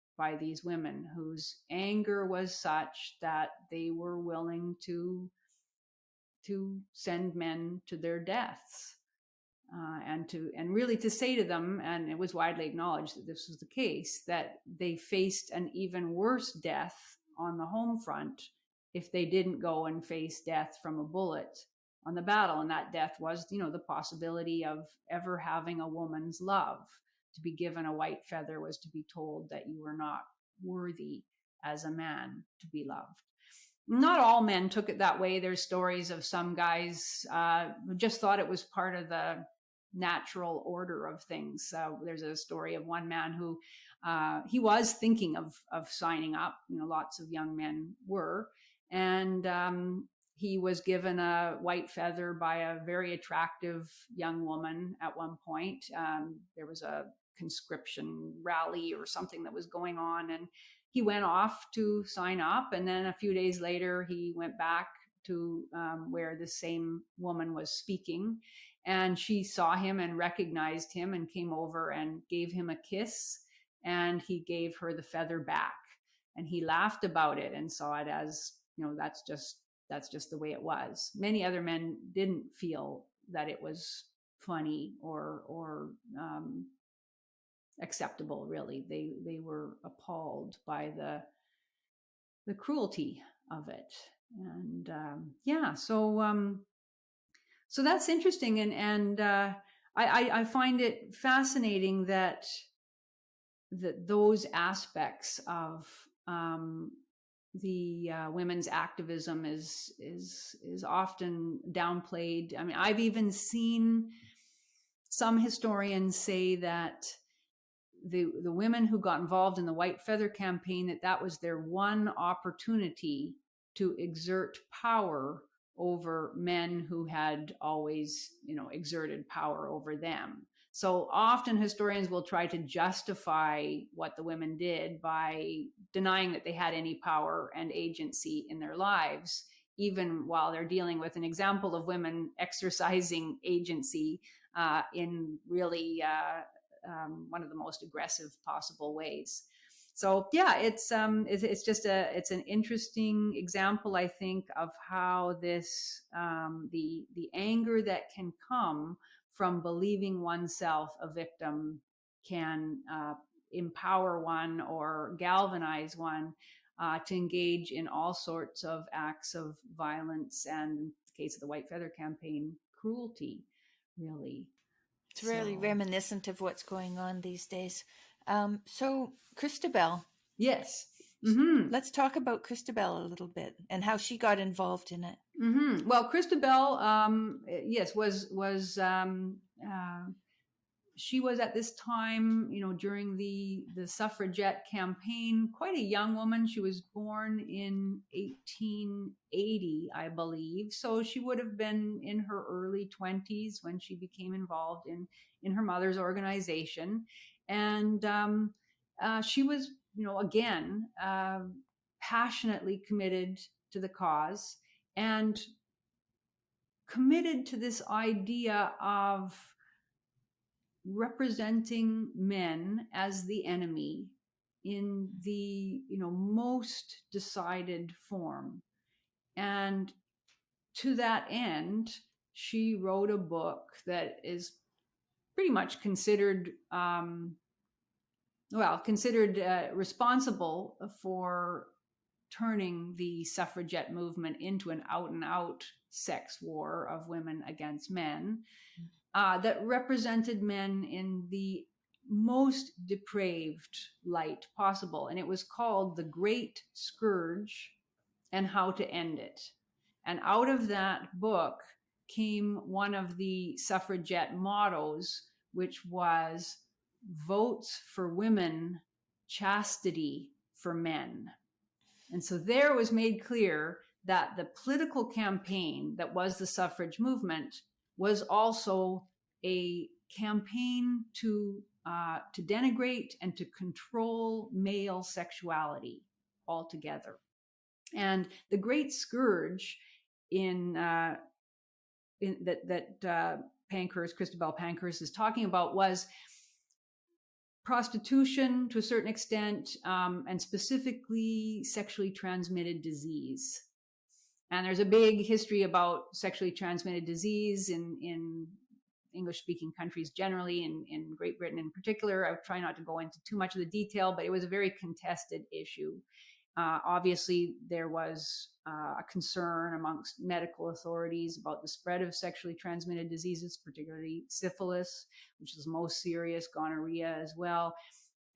these women whose anger was such that they were willing to to send men to their deaths, and really to say to them, and it was widely acknowledged that this was the case, that they faced an even worse death on the home front if they didn't go and face death from a bullet on the battle. And that death was, the possibility of ever having a woman's love. To be given a white feather was to be told that you were not worthy as a man to be loved. Not all men took it that way. There's stories of some guys who just thought it was part of the natural order of things. There's a story of one man who he was thinking of signing up. Lots of young men were. And he was given a white feather by a very attractive young woman at one point. There was a conscription rally or something that was going on, and he went off to sign up. And then a few days later, he went back to where the same woman was speaking. And she saw him and recognized him and came over and gave him a kiss. And he gave her the feather back. And he laughed about it and saw it as, that's just the way it was. Many other men didn't feel that it was funny or acceptable, really. They were appalled by the cruelty of it. And so that's interesting. And I find it fascinating that those aspects of the women's activism is often downplayed. I mean, I've even seen some historians say that the women who got involved in the White Feather campaign, that was their one opportunity to exert power over men who had always, exerted power over them. So often historians will try to justify what the women did by denying that they had any power and agency in their lives, even while they're dealing with an example of women exercising agency in really one of the most aggressive possible ways. So yeah, it's an interesting example, I think, of how this the anger that can come from believing oneself a victim can empower one or galvanize one to engage in all sorts of acts of violence, and in the case of the White Feather campaign, cruelty, really. It's really reminiscent of what's going on these days. So Christabel. Yes. Mm-hmm. Let's talk about Christabel a little bit and how she got involved in it. Mm-hmm. Well, Christabel, yes, was she was at this time, during the suffragette campaign, quite a young woman. She was born in 1880, I believe. So she would have been in her early 20s when she became involved in her mother's organization. And she was, again, passionately committed to the cause and committed to this idea of representing men as the enemy in the most decided form. And to that end, she wrote a book that is pretty much considered responsible for turning the suffragette movement into an out and out sex war of women against men. That represented men in the most depraved light possible. And it was called The Great Scourge and How to End It. And out of that book came one of the suffragette mottos, which was votes for women, chastity for men. And so there was made clear that the political campaign that was the suffrage movement was also a campaign to denigrate and to control male sexuality altogether. And the great scourge that Christabel Pankhurst is talking about was prostitution to a certain extent, and specifically sexually transmitted disease. And there's a big history about sexually transmitted disease in English-speaking countries generally, in Great Britain in particular. I try not to go into too much of the detail, but it was a very contested issue. Obviously, there was a concern amongst medical authorities about the spread of sexually transmitted diseases, particularly syphilis, which is most serious, gonorrhea as well.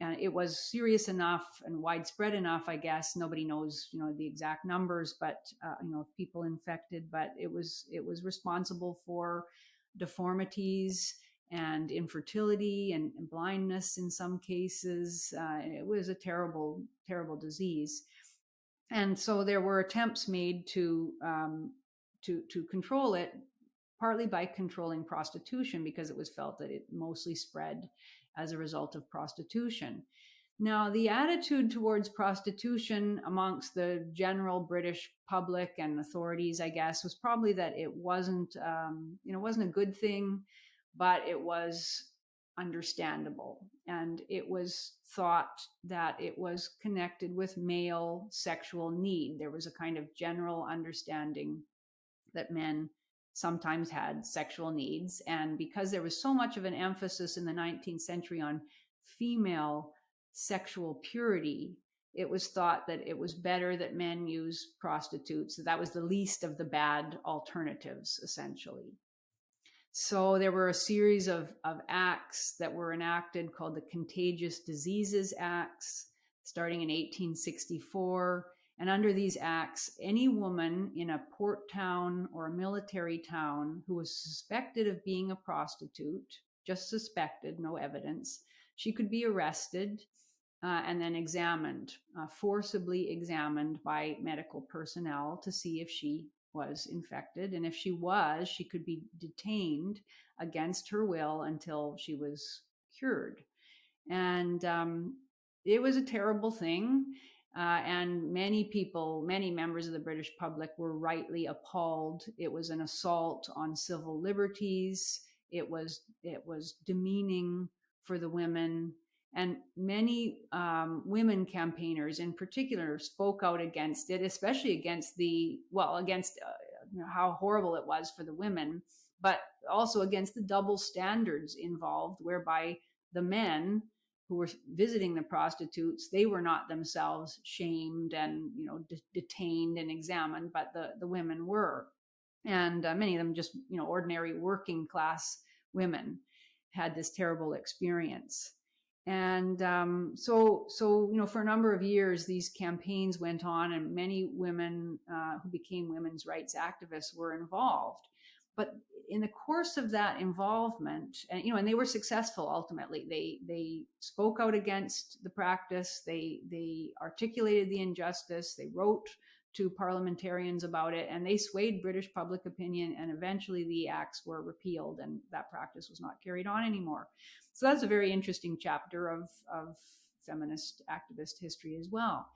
And it was serious enough and widespread enough, I guess. Nobody knows, the exact numbers, but of people infected. But it was responsible for deformities and infertility and blindness in some cases. It was a terrible, terrible disease. And so there were attempts made to control it, partly by controlling prostitution, because it was felt that it mostly spread as a result of prostitution. Now, the attitude towards prostitution amongst the general British public and authorities, I guess, was probably that it wasn't a good thing, but it was understandable. And it was thought that it was connected with male sexual need. There was a kind of general understanding that men sometimes had sexual needs. And because there was so much of an emphasis in the 19th century on female sexual purity, it was thought that it was better that men use prostitutes. So that was the least of the bad alternatives, essentially. So there were a series of acts that were enacted called the Contagious Diseases Acts, starting in 1864. And under these acts, any woman in a port town or a military town who was suspected of being a prostitute, just suspected, no evidence, she could be arrested and then examined, forcibly examined by medical personnel to see if she was infected. And if she was, she could be detained against her will until she was cured. And it was a terrible thing. And many members of the British public were rightly appalled. It was an assault on civil liberties. It was demeaning for the women. And many women campaigners in particular spoke out against it, especially against how horrible it was for the women, but also against the double standards involved, whereby the men who were visiting the prostitutes, they were not themselves shamed and detained and examined, but the women were. And many of them just ordinary working class women had this terrible experience. And so for a number of years, these campaigns went on, and many women who became women's rights activists were involved. But in the course of that involvement, and they were successful ultimately. They spoke out against the practice. They articulated the injustice. They wrote to parliamentarians about it, and they swayed British public opinion. And eventually, the acts were repealed, and that practice was not carried on anymore. So that's a very interesting chapter of feminist activist history as well.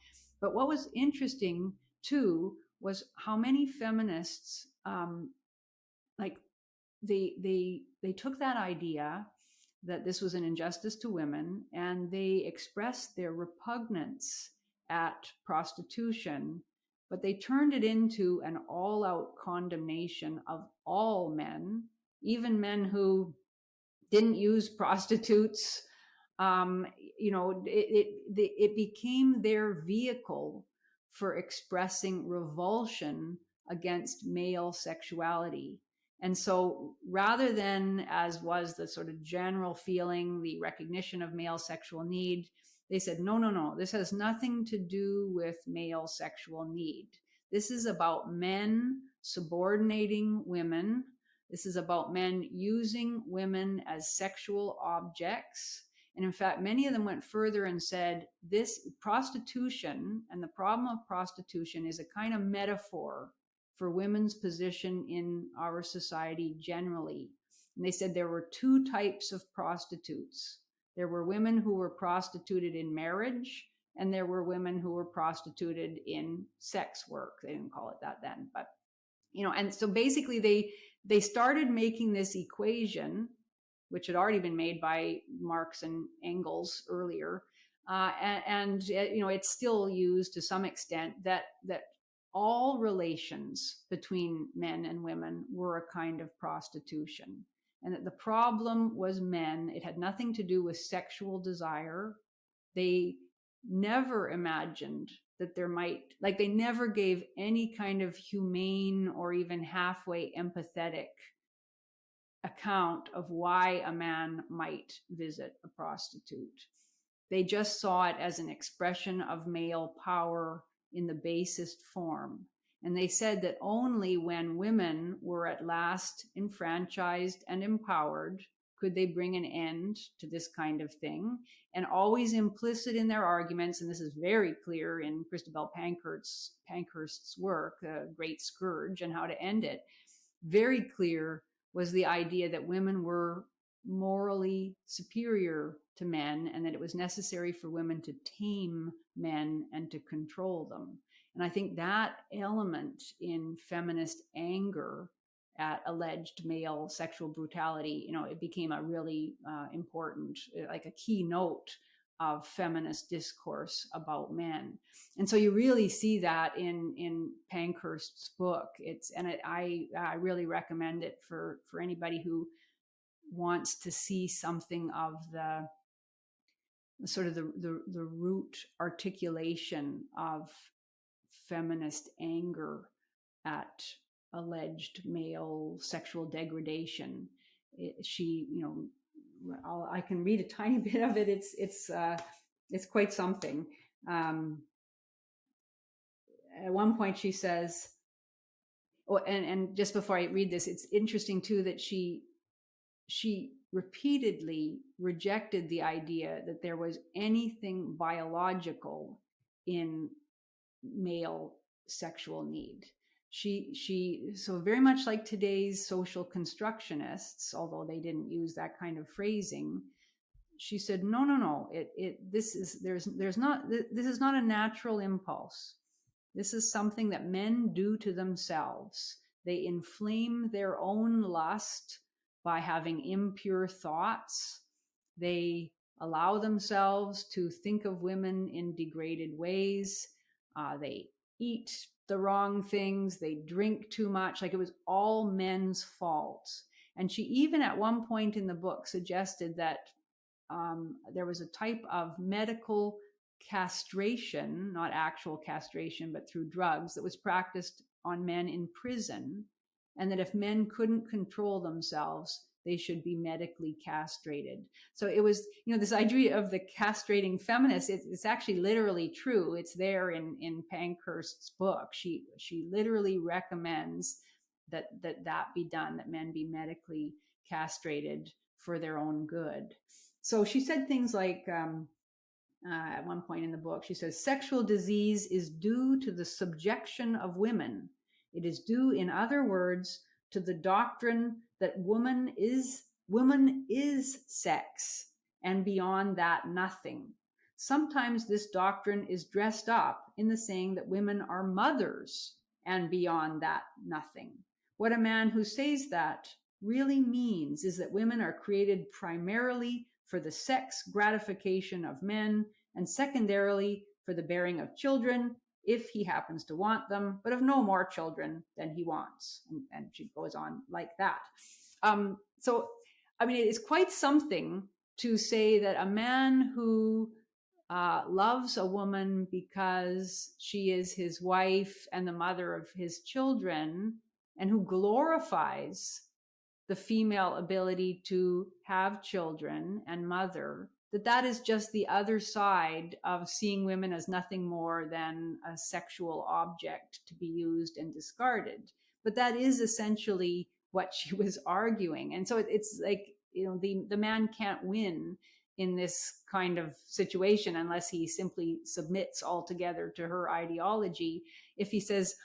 But what was interesting too was how many feminists they took that idea that this was an injustice to women, and they expressed their repugnance at prostitution, but they turned it into an all-out condemnation of all men, even men who didn't use prostitutes. It became their vehicle for expressing revulsion against male sexuality. And so rather than, as was the sort of general feeling, the recognition of male sexual need, they said, no, this has nothing to do with male sexual need. This is about men subordinating women. This is about men using women as sexual objects. And in fact, many of them went further and said this prostitution and the problem of prostitution is a kind of metaphor for women's position in our society generally. And they said there were two types of prostitutes. There were women who were prostituted in marriage, and there were women who were prostituted in sex work. They didn't call it that then, but and so basically they started making this equation, which had already been made by Marx and Engels earlier, and it's still used to some extent, that all relations between men and women were a kind of prostitution, and that the problem was men. It had nothing to do with sexual desire. They never imagined that there might, like, they never gave any kind of humane or even halfway empathetic account of why a man might visit a prostitute. They just saw it as an expression of male power in the basest form. And they said that only when women were at last enfranchised and empowered could they bring an end to this kind of thing. And always implicit in their arguments, and this is very clear in Christabel Pankhurst's work, Great Scourge and How to End It, very clear was the idea that women were morally superior to men, and that it was necessary for women to tame men and to control them. And I think that element in feminist anger at alleged male sexual brutality, it became a really important, like a keynote of feminist discourse about men. And so you really see that in Pankhurst's book. I really recommend it for anybody who wants to see something of the sort of the root articulation of feminist anger at alleged male sexual degradation. I can read a tiny bit of it. It's quite something. At one point she says, and just before I read this, it's interesting too that she repeatedly rejected the idea that there was anything biological in male sexual need. She so very much like today's social constructionists, although they didn't use that kind of phrasing, she said, no, this is not a natural impulse. This is something that men do to themselves. They inflame their own lust by having impure thoughts. They allow themselves to think of women in degraded ways. They eat the wrong things. They drink too much. Like, it was all men's fault. And she even at one point in the book suggested that there was a type of medical castration, not actual castration, but through drugs, that was practiced on men in prison, and that if men couldn't control themselves, they should be medically castrated. So it was, this idea of the castrating feminist, it's actually literally true. It's there in Pankhurst's book. She literally recommends that be done, that men be medically castrated for their own good. So she said things like, at one point in the book, she says, sexual disease is due to the subjection of women. It is due, in other words, to the doctrine that woman is sex, and beyond that, nothing. Sometimes this doctrine is dressed up in the saying that women are mothers, and beyond that, nothing. What a man who says that really means is that women are created primarily for the sex gratification of men, and secondarily for the bearing of children, if he happens to want them, but of no more children than he wants. And she goes on like that. So, it's quite something to say that a man who loves a woman because she is his wife and the mother of his children, and who glorifies the female ability to have children and mother, that is just the other side of seeing women as nothing more than a sexual object to be used and discarded. But that is essentially what she was arguing. And so it's like, the man can't win in this kind of situation unless he simply submits altogether to her ideology. If he says,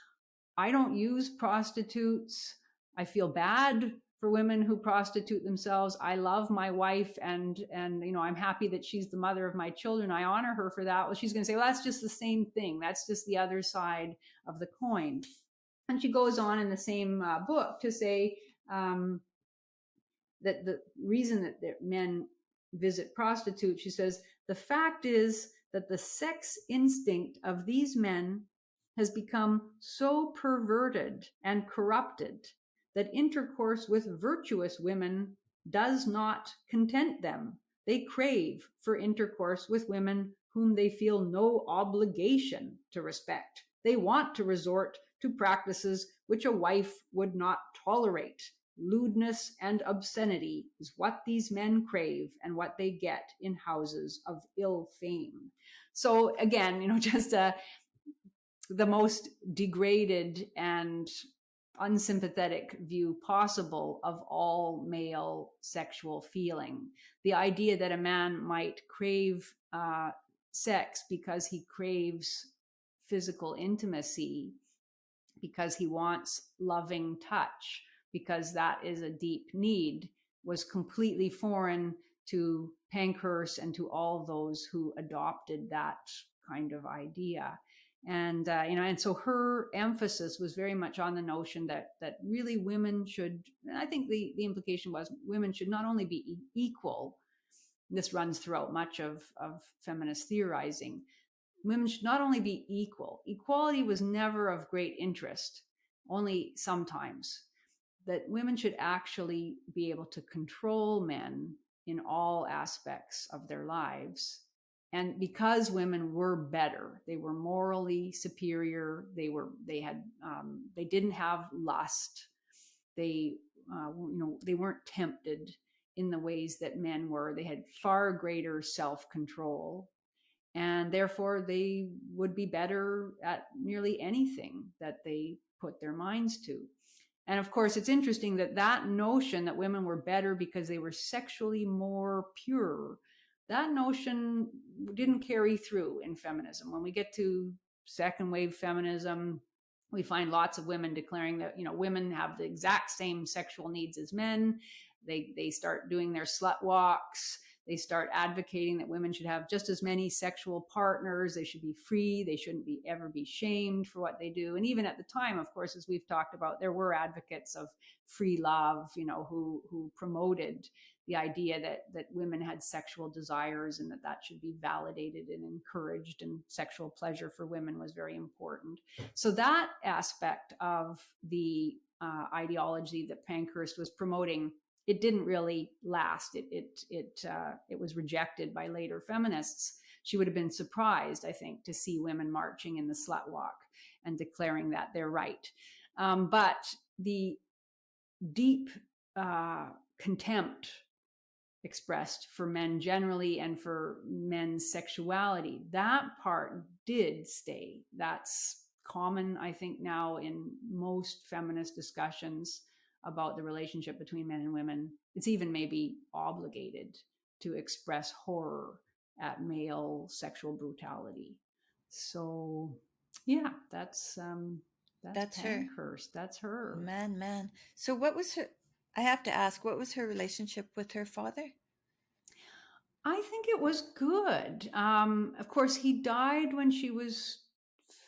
I don't use prostitutes, I feel bad for women who prostitute themselves, I love my wife, and I'm happy that she's the mother of my children, I honor her for that. Well, she's going to say, well, that's just the same thing. That's just the other side of the coin. And she goes on in the same book to say that the reason that men visit prostitutes, she says, the fact is that the sex instinct of these men has become so perverted and corrupted that intercourse with virtuous women does not content them. They crave for intercourse with women whom they feel no obligation to respect. They want to resort to practices which a wife would not tolerate. Lewdness and obscenity is what these men crave and what they get in houses of ill fame. So again, just the most degraded and unsympathetic view possible of all male sexual feeling. The idea that a man might crave sex because he craves physical intimacy, because he wants loving touch, because that is a deep need, was completely foreign to Pankhurst and to all those who adopted that kind of idea. And and so her emphasis was very much on the notion that really women should, and I think the implication was women should not only be equal. This runs throughout much of feminist theorizing. Women should not only be equal. Equality was never of great interest, only sometimes. That women should actually be able to control men in all aspects of their lives. And because women were better, they were morally superior. They didn't have lust. They weren't tempted in the ways that men were. They had far greater self-control, and therefore they would be better at nearly anything that they put their minds to. And of course, it's interesting that notion that women were better because they were sexually more pure, that notion didn't carry through in feminism. When we get to second wave feminism, we find lots of women declaring that, women have the exact same sexual needs as men. They start doing their slut walks. They start advocating that women should have just as many sexual partners. They should be free. They shouldn't ever be shamed for what they do. And even at the time, of course, as we've talked about, there were advocates of free love, who promoted the idea that women had sexual desires and that should be validated and encouraged, and sexual pleasure for women was very important. So that aspect of the ideology that Pankhurst was promoting, it didn't really last. It was rejected by later feminists. She would have been surprised, I think, to see women marching in the slut walk and declaring that they're right. But the deep contempt expressed for men generally and for men's sexuality, that part did stay. That's common, I think, now in most feminist discussions about the relationship between men and women. It's even maybe obligated to express horror at male sexual brutality. So yeah, that's Pankhurst. That's her. Man. So what was her, I have to ask, what was her relationship with her father? I think it was good. Of course, he died when she was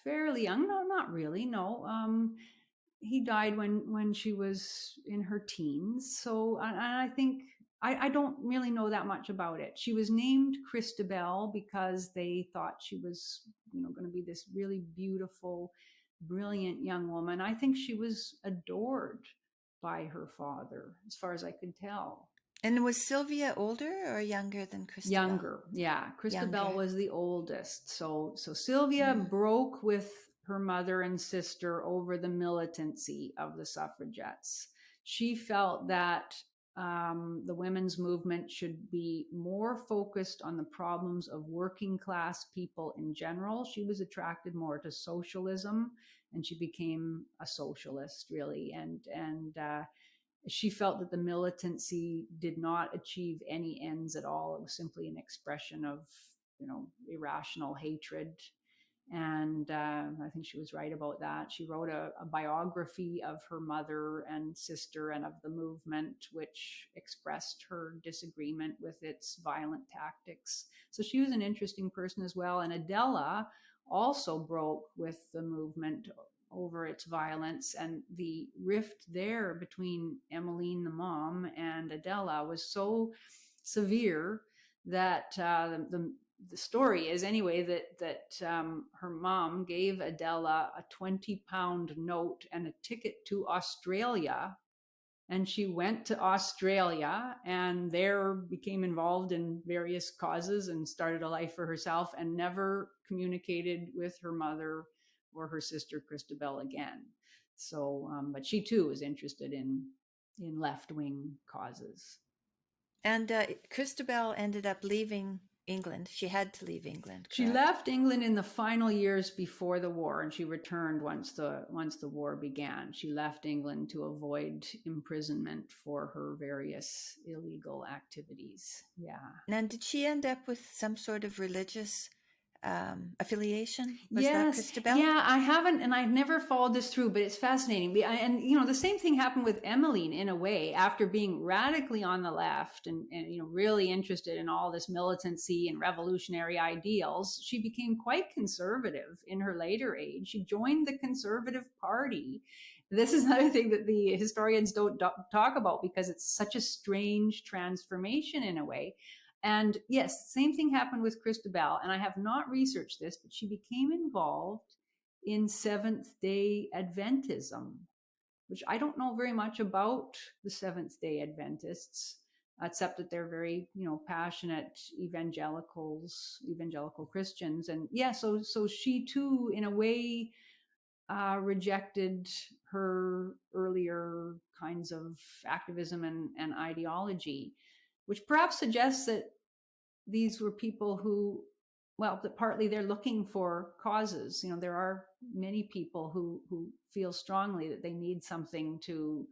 fairly young. No, not really. No. He died when she was in her teens. So, and I think I don't really know that much about it. She was named Christabel because they thought she was, going to be this really beautiful, brilliant young woman. I think she was adored by her father, as far as I could tell. And was Sylvia older or younger than Christabel? Younger, yeah. Christabel was the oldest. So Sylvia broke with her mother and sister over the militancy of the suffragettes. She felt that the women's movement should be more focused on the problems of working class people in general. She was attracted more to socialism, and she became a socialist, really. And she felt that the militancy did not achieve any ends at all. It was simply an expression of, irrational hatred. And I think she was right about that. She wrote a biography of her mother and sister and of the movement, which expressed her disagreement with its violent tactics. So she was an interesting person as well. And Adela also broke with the movement over its violence, and the rift there between Emmeline, the mom, and Adela was so severe that the story is anyway that her mom gave Adela a 20-pound note and a ticket to Australia. And she went to Australia and there became involved in various causes and started a life for herself and never communicated with her mother or her sister Christabel again. So, but she too was interested in left-wing causes. And Christabel ended up leaving England. She had to leave England. Correct? She left England in the final years before the war, and she returned once the war began. She left England to avoid imprisonment for her various illegal activities. Yeah. And did she end up with some sort of religious affiliation? Was yes, that Christabel? Yeah, I haven't, and I've never followed this through, but it's fascinating. And the same thing happened with Emmeline in a way. After being radically on the left and really interested in all this militancy and revolutionary ideals, she became quite conservative in her later age. She joined the Conservative Party. This is another thing that the historians don't talk about because it's such a strange transformation in a way. And yes, same thing happened with Christabel. And I have not researched this, but she became involved in Seventh-day Adventism, which I don't know very much about the Seventh-day Adventists, except that they're very, passionate evangelical Christians. And yeah, so she too, in a way, rejected her earlier kinds of activism and ideology, which perhaps suggests that these were people who, that partly they're looking for causes. There are many people who feel strongly that they need something to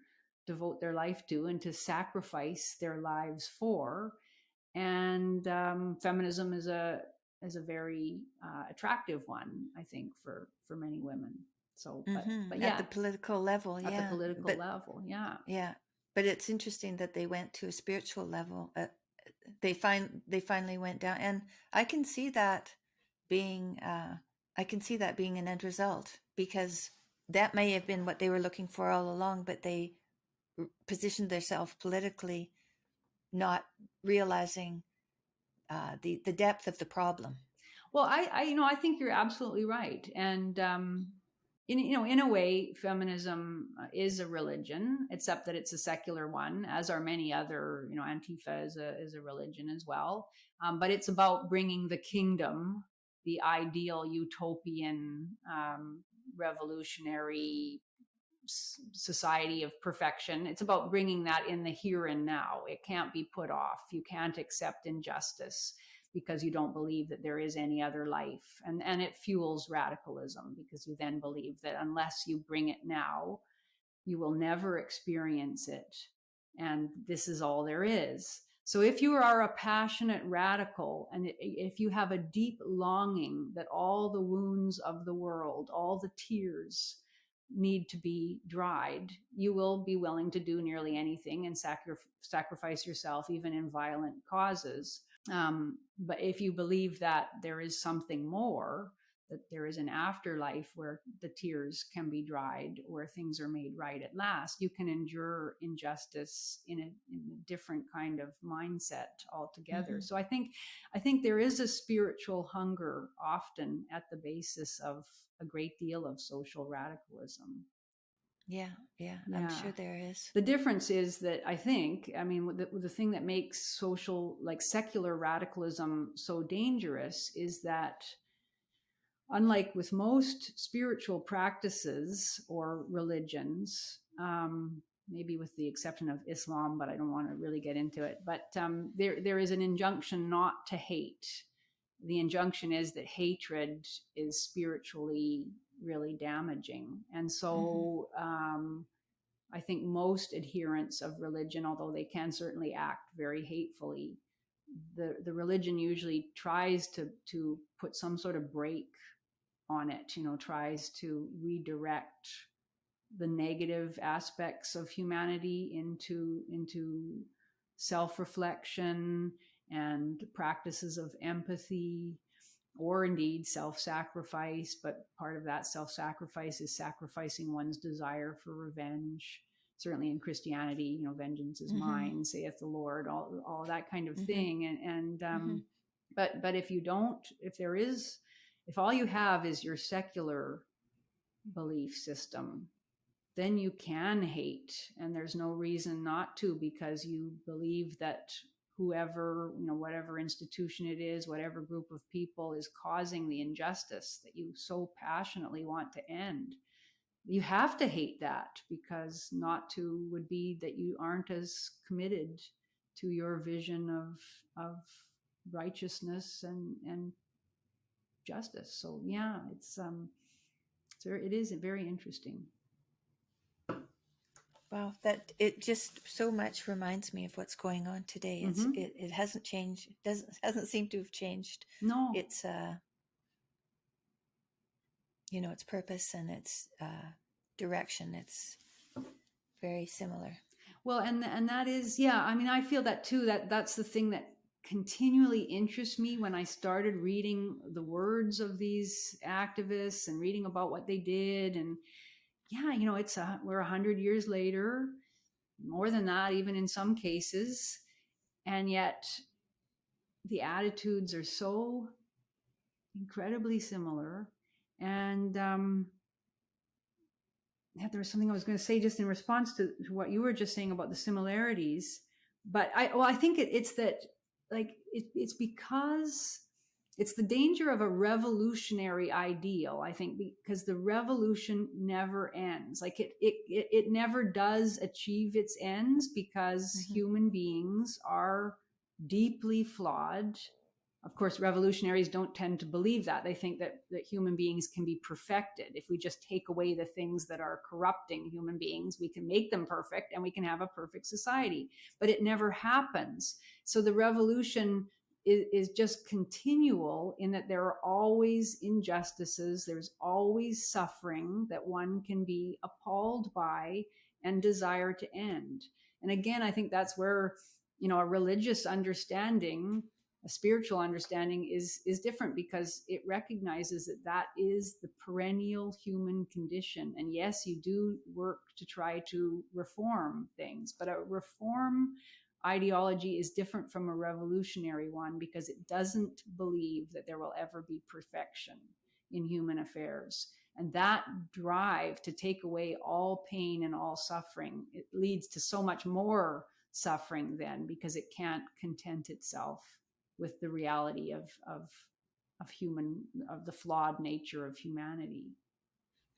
devote their life to and to sacrifice their lives for. And feminism is a very attractive one, I think, for many women. So, but yeah, at the political level, at the political level, yeah. But it's interesting that they went to a spiritual level. They finally went down, and I can see that being an end result, because that may have been what they were looking for all along, but they positioned themselves politically, not realizing the depth of the problem. Well, I think you're absolutely right, and in a way, feminism is a religion, except that it's a secular one, as are many other. Antifa is a religion as well, but it's about bringing the kingdom, the ideal utopian revolutionary society of perfection. It's about bringing that in the here and now. It can't be put off. You can't accept injustice because you don't believe that there is any other life. And it fuels radicalism, because you then believe that unless you bring it now, you will never experience it. And this is all there is. So if you are a passionate radical, and if you have a deep longing that all the wounds of the world, all the tears need to be dried, you will be willing to do nearly anything and sacrifice yourself, even in violent causes. But if you believe that there is something more, that there is an afterlife where the tears can be dried, where things are made right at last, you can endure injustice in a different kind of mindset altogether. Mm-hmm. So I think there is a spiritual hunger often at the basis of a great deal of social radicalism. Yeah, I'm sure there is. The difference is that the thing that makes secular radicalism so dangerous is that, unlike with most spiritual practices or religions, maybe with the exception of Islam, but I don't want to really get into it, but there is an injunction not to hate. The injunction is that hatred is spiritually really damaging. And so I think most adherents of religion, although they can certainly act very hatefully, the religion usually tries to put some sort of break on it, tries to redirect the negative aspects of humanity into self-reflection and practices of empathy, or indeed self-sacrifice. But part of that self-sacrifice is sacrificing one's desire for revenge. Certainly in Christianity, vengeance is mine, saith the Lord, all that kind of thing. And But if you don't, if all you have is your secular belief system, then you can hate, and there's no reason not to, because you believe that whoever, whatever institution it is, whatever group of people is causing the injustice that you so passionately want to end, you have to hate that, because not to would be that you aren't as committed to your vision of righteousness and justice. So yeah, it is very interesting. Wow, that it just so much reminds me of what's going on today. It hasn't changed. Hasn't seemed to have changed. No, it's its purpose and its direction. It's very similar. Well, and that is, yeah. I mean, I feel that too. That's the thing that continually interests me when I started reading the words of these activists and reading about what they did. And yeah, we're 100 years later, more than that, even in some cases, and yet the attitudes are so incredibly similar. And yeah, there was something I was going to say just in response to what you were just saying about the similarities. But I think it's that, like, it's because it's the danger of a revolutionary ideal, I think, because the revolution never ends. Like it never does achieve its ends, because human beings are deeply flawed. Of course, revolutionaries don't tend to believe that. They think that human beings can be perfected. If we just take away the things that are corrupting human beings, we can make them perfect and we can have a perfect society. But it never happens. So the revolution is just continual, in that there are always injustices, there's always suffering that one can be appalled by and desire to end. And again, I think that's where, a religious understanding, a spiritual understanding is different, because it recognizes that is the perennial human condition. And yes, you do work to try to reform things, but a reform ideology is different from a revolutionary one, because it doesn't believe that there will ever be perfection in human affairs. And that drive to take away all pain and all suffering, it leads to so much more suffering then, because it can't content itself with the reality of the flawed nature of humanity.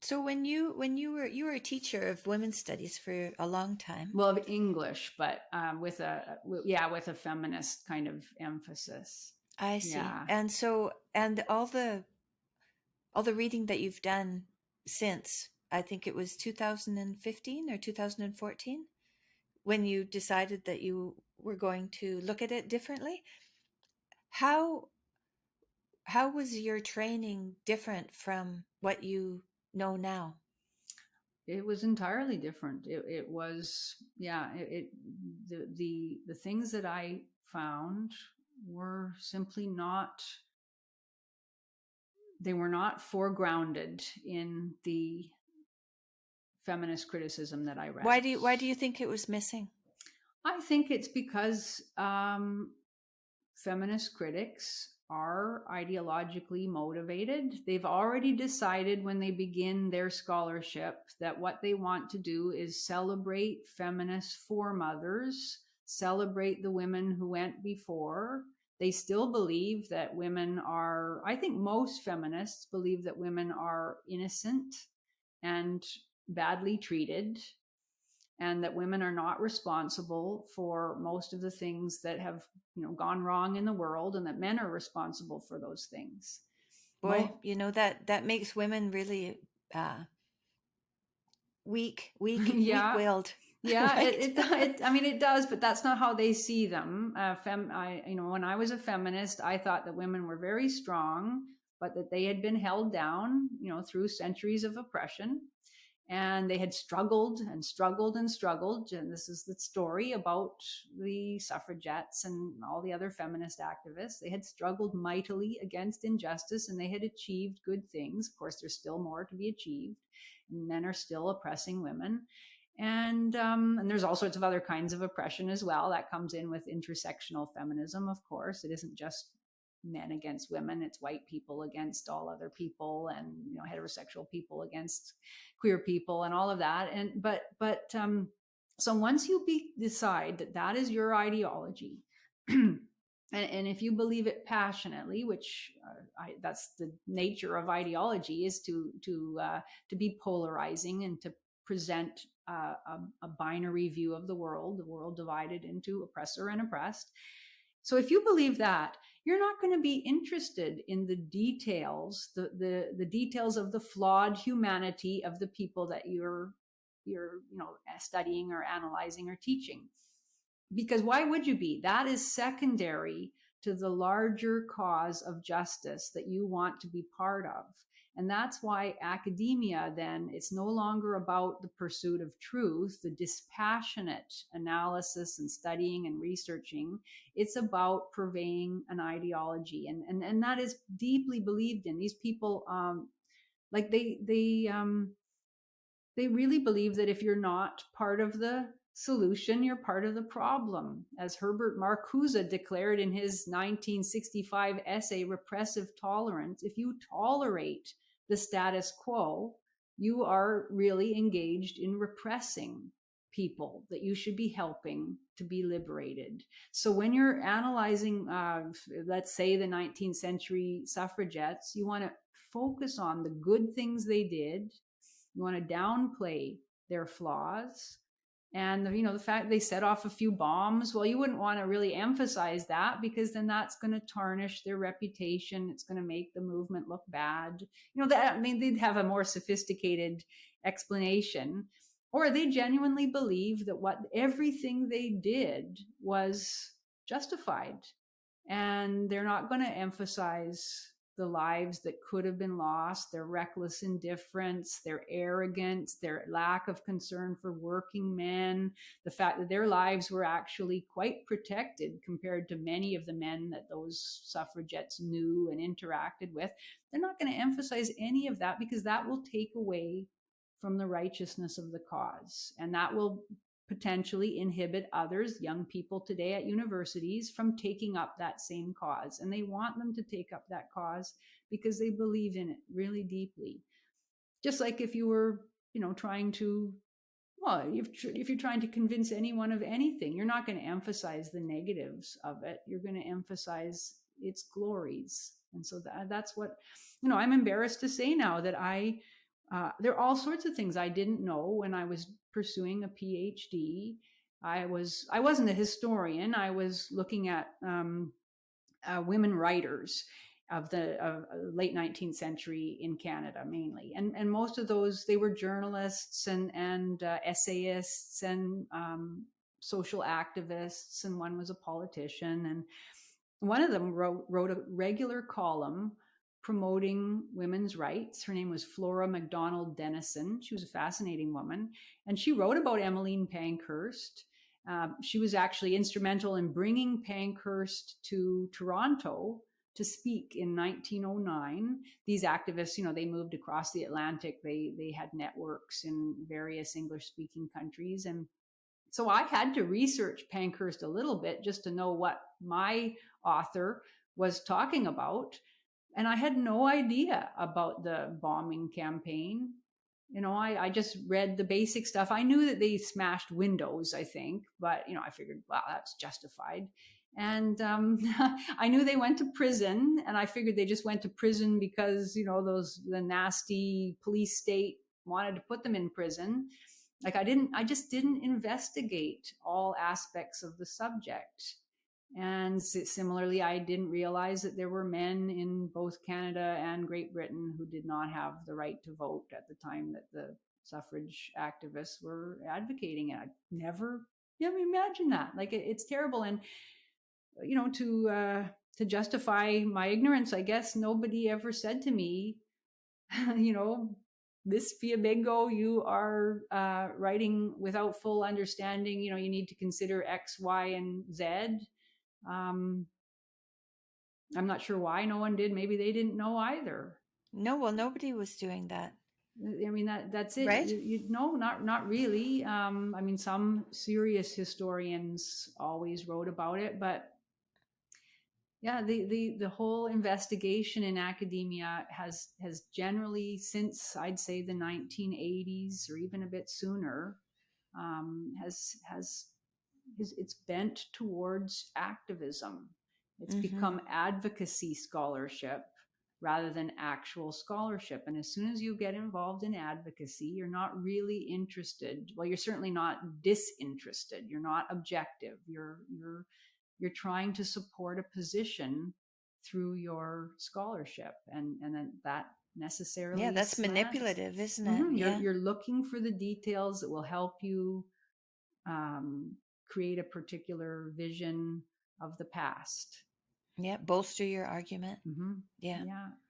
So when you were a teacher of women's studies for a long time. Well, of English, but with a feminist kind of emphasis. I see. Yeah. And all the reading that you've done since, I think it was 2015 or 2014, when you decided that you were going to look at it differently. How was your training different from what you know now? It was entirely different. It was, yeah, the things that I found were simply not, they were not foregrounded in the feminist criticism that I read. Why do you think it was missing? I think it's because feminist critics are ideologically motivated. They've already decided when they begin their scholarship that what they want to do is celebrate feminist foremothers, celebrate the women who went before. They still believe that women are, I think most feminists believe that women are innocent and badly treated, and that women are not responsible for most of the things that have, gone wrong in the world, and that men are responsible for those things. Boy, that makes women really weak-willed. Yeah, right? it does, but that's not how they see them. When I was a feminist, I thought that women were very strong, but that they had been held down, through centuries of oppression. And they had struggled and struggled and struggled. And this is the story about the suffragettes and all the other feminist activists. They had struggled mightily against injustice, and they had achieved good things. Of course, there's still more to be achieved. And men are still oppressing women. And there's all sorts of other kinds of oppression as well. That comes in with intersectional feminism, of course. It isn't just men against women. It's white people against all other people, and heterosexual people against queer people, and all of that. And so once you decide that that is your ideology, and if you believe it passionately, which that's the nature of ideology, is to be polarizing and to present a binary view of the world divided into oppressor and oppressed. So if you believe that, you're not going to be interested in the details, the details of the flawed humanity of the people that you're studying or analyzing or teaching. Because why would you be? That is secondary to the larger cause of justice that you want to be part of. And that's why academia, then, it's no longer about the pursuit of truth, the dispassionate analysis and studying and researching. It's about purveying an ideology. And that is deeply believed in. These people, they really believe that if you're not part of the solution, you're part of the problem. As Herbert Marcuse declared in his 1965 essay, Repressive Tolerance, if you tolerate the status quo, you are really engaged in repressing people that you should be helping to be liberated. So when you're analyzing, let's say, the 19th century suffragettes, you want to focus on the good things they did. You want to downplay their flaws. And the fact they set off a few bombs, well, you wouldn't want to really emphasize that, because then that's going to tarnish their reputation. It's going to make the movement look bad. They'd have a more sophisticated explanation, or they genuinely believe that everything they did was justified, and they're not going to emphasize the lives that could have been lost, their reckless indifference, their arrogance, their lack of concern for working men, the fact that their lives were actually quite protected compared to many of the men that those suffragettes knew and interacted with. They're not going to emphasize any of that, because that will take away from the righteousness of the cause. And that will potentially inhibit others, young people today at universities, from taking up that same cause. And they want them to take up that cause because they believe in it really deeply. Just like if you were, trying to, if you're trying to convince anyone of anything, you're not going to emphasize the negatives of it. You're going to emphasize its glories. And so that's what, I'm embarrassed to say now that there are all sorts of things I didn't know when I was pursuing a PhD. I wasn't a historian. I was looking at women writers of the late 19th century in Canada mainly, and most of those, they were journalists and essayists and social activists, and one was a politician, and one of them wrote a regular column promoting women's rights. Her name was Flora MacDonald Dennison. She was a fascinating woman. And she wrote about Emmeline Pankhurst. She was actually instrumental in bringing Pankhurst to Toronto to speak in 1909. These activists, they moved across the Atlantic. They had networks in various English-speaking countries. And so I had to research Pankhurst a little bit just to know what my author was talking about. And I had no idea about the bombing campaign. I just read the basic stuff. I knew that they smashed windows, I think, but, I figured, well, that's justified. And I knew they went to prison, and I figured they just went to prison because, the nasty police state wanted to put them in prison. I just didn't investigate all aspects of the subject. And similarly, I didn't realize that there were men in both Canada and Great Britain who did not have the right to vote at the time that the suffrage activists were advocating it. I never, imagine that. It's terrible. And, to justify my ignorance, I guess nobody ever said to me, this Fiamengo, you are writing without full understanding. You need to consider X, Y, and Z. I'm not sure why no one did. Maybe they didn't know either. No, well, nobody was doing that. That's it. Right? No, not really. Some serious historians always wrote about it, but the whole investigation in academia has generally, since I'd say the 1980s or even a bit sooner, it's bent towards activism. It's become advocacy scholarship rather than actual scholarship. And as soon as you get involved in advocacy, you're not really interested. Well, you're certainly not disinterested. You're not objective. You're trying to support a position through your scholarship, and then that necessarily that's manipulative, isn't it? You're looking for the details that will help you create a particular vision of the past. Bolster your argument.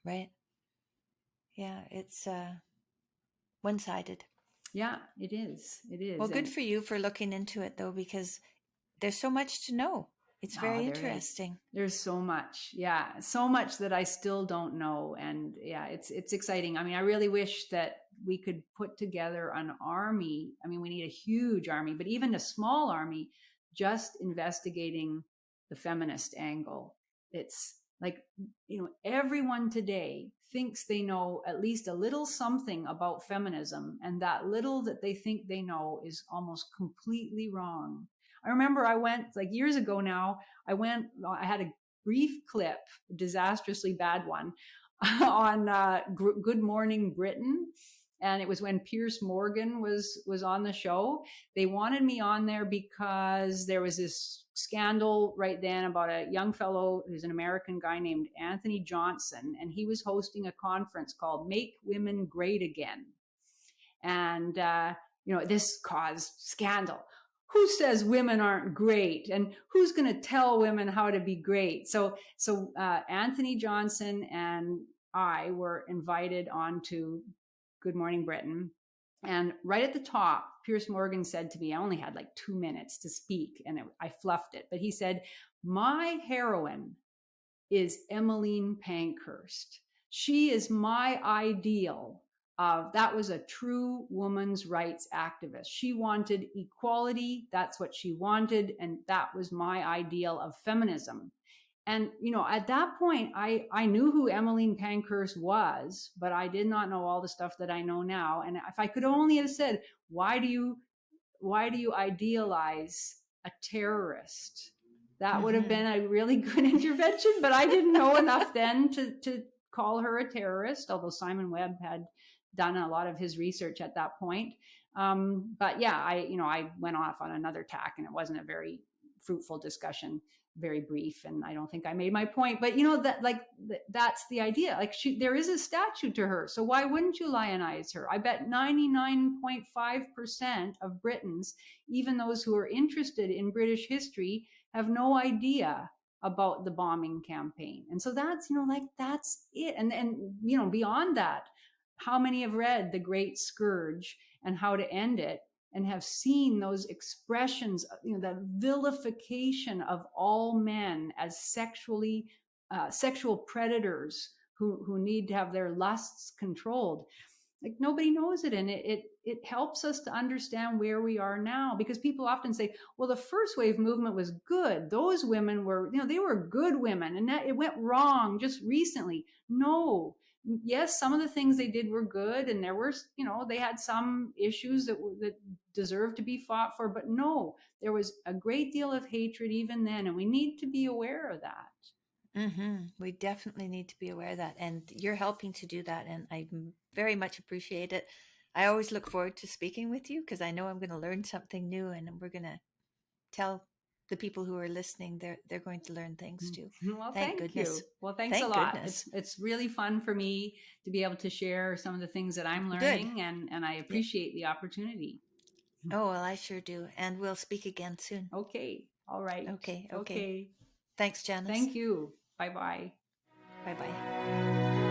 Right. It's one-sided. It is Well, good for you for looking into it, though, because there's so much to know. It's very interesting. There's so much. So much that I still don't know. And it's exciting. I mean, I really wish that we could put together an army. I mean, we need a huge army, but even a small army just investigating the feminist angle. It's like, everyone today thinks they know at least a little something about feminism, and that little that they think they know is almost completely wrong. I remember I went, like years ago now, I had a brief clip, a disastrously bad one, on Good Morning Britain. And it was when Piers Morgan was on the show. They wanted me on there because there was this scandal right then about a young fellow who's an American guy named Anthony Johnson. And he was hosting a conference called Make Women Great Again. And, this caused scandal. Who says women aren't great, and who's going to tell women how to be great? So Anthony Johnson and I were invited onto Good Morning Britain. And right at the top, Piers Morgan said to me, I only had like 2 minutes to speak, and I fluffed it. But he said, my heroine is Emmeline Pankhurst. She is my ideal. That was a true women's rights activist. She wanted equality. That's what she wanted. And that was my ideal of feminism. And, at that point, I knew who Emmeline Pankhurst was, but I did not know all the stuff that I know now. And if I could only have said, why do you idealize a terrorist? That would have been a really good intervention, but I didn't know enough then to call her a terrorist, although Simon Webb had done a lot of his research at that point. But I went off on another tack, and it wasn't a very fruitful discussion, very brief. And I don't think I made my point, but that's the idea. Like there is a statue to her. So why wouldn't you lionize her? I bet 99.5% of Britons, even those who are interested in British history, have no idea about the bombing campaign. And so that's, that's it. And beyond that, how many have read The Great Scourge and How to End It, and have seen those expressions, the vilification of all men as sexual predators who need to have their lusts controlled? Like nobody knows it. And it helps us to understand where we are now, because people often say, well, the first wave movement was good. Those women were, they were good women, and that it went wrong just recently. No. Yes, some of the things they did were good, and there were, they had some issues that deserved to be fought for, but no, there was a great deal of hatred even then, and we need to be aware of that. We definitely need to be aware of that, and you're helping to do that, and I very much appreciate it. I always look forward to speaking with you, because I know I'm going to learn something new, and we're going to tell the people who are listening they're going to learn things too. Well, thank goodness. You. Well, thanks a lot. It's really fun for me to be able to share some of the things that I'm learning, and I appreciate the opportunity. Oh, well, I sure do. And we'll speak again soon. Okay. All right. Okay. Thanks, Janice. Thank you. Bye-bye. Bye-bye.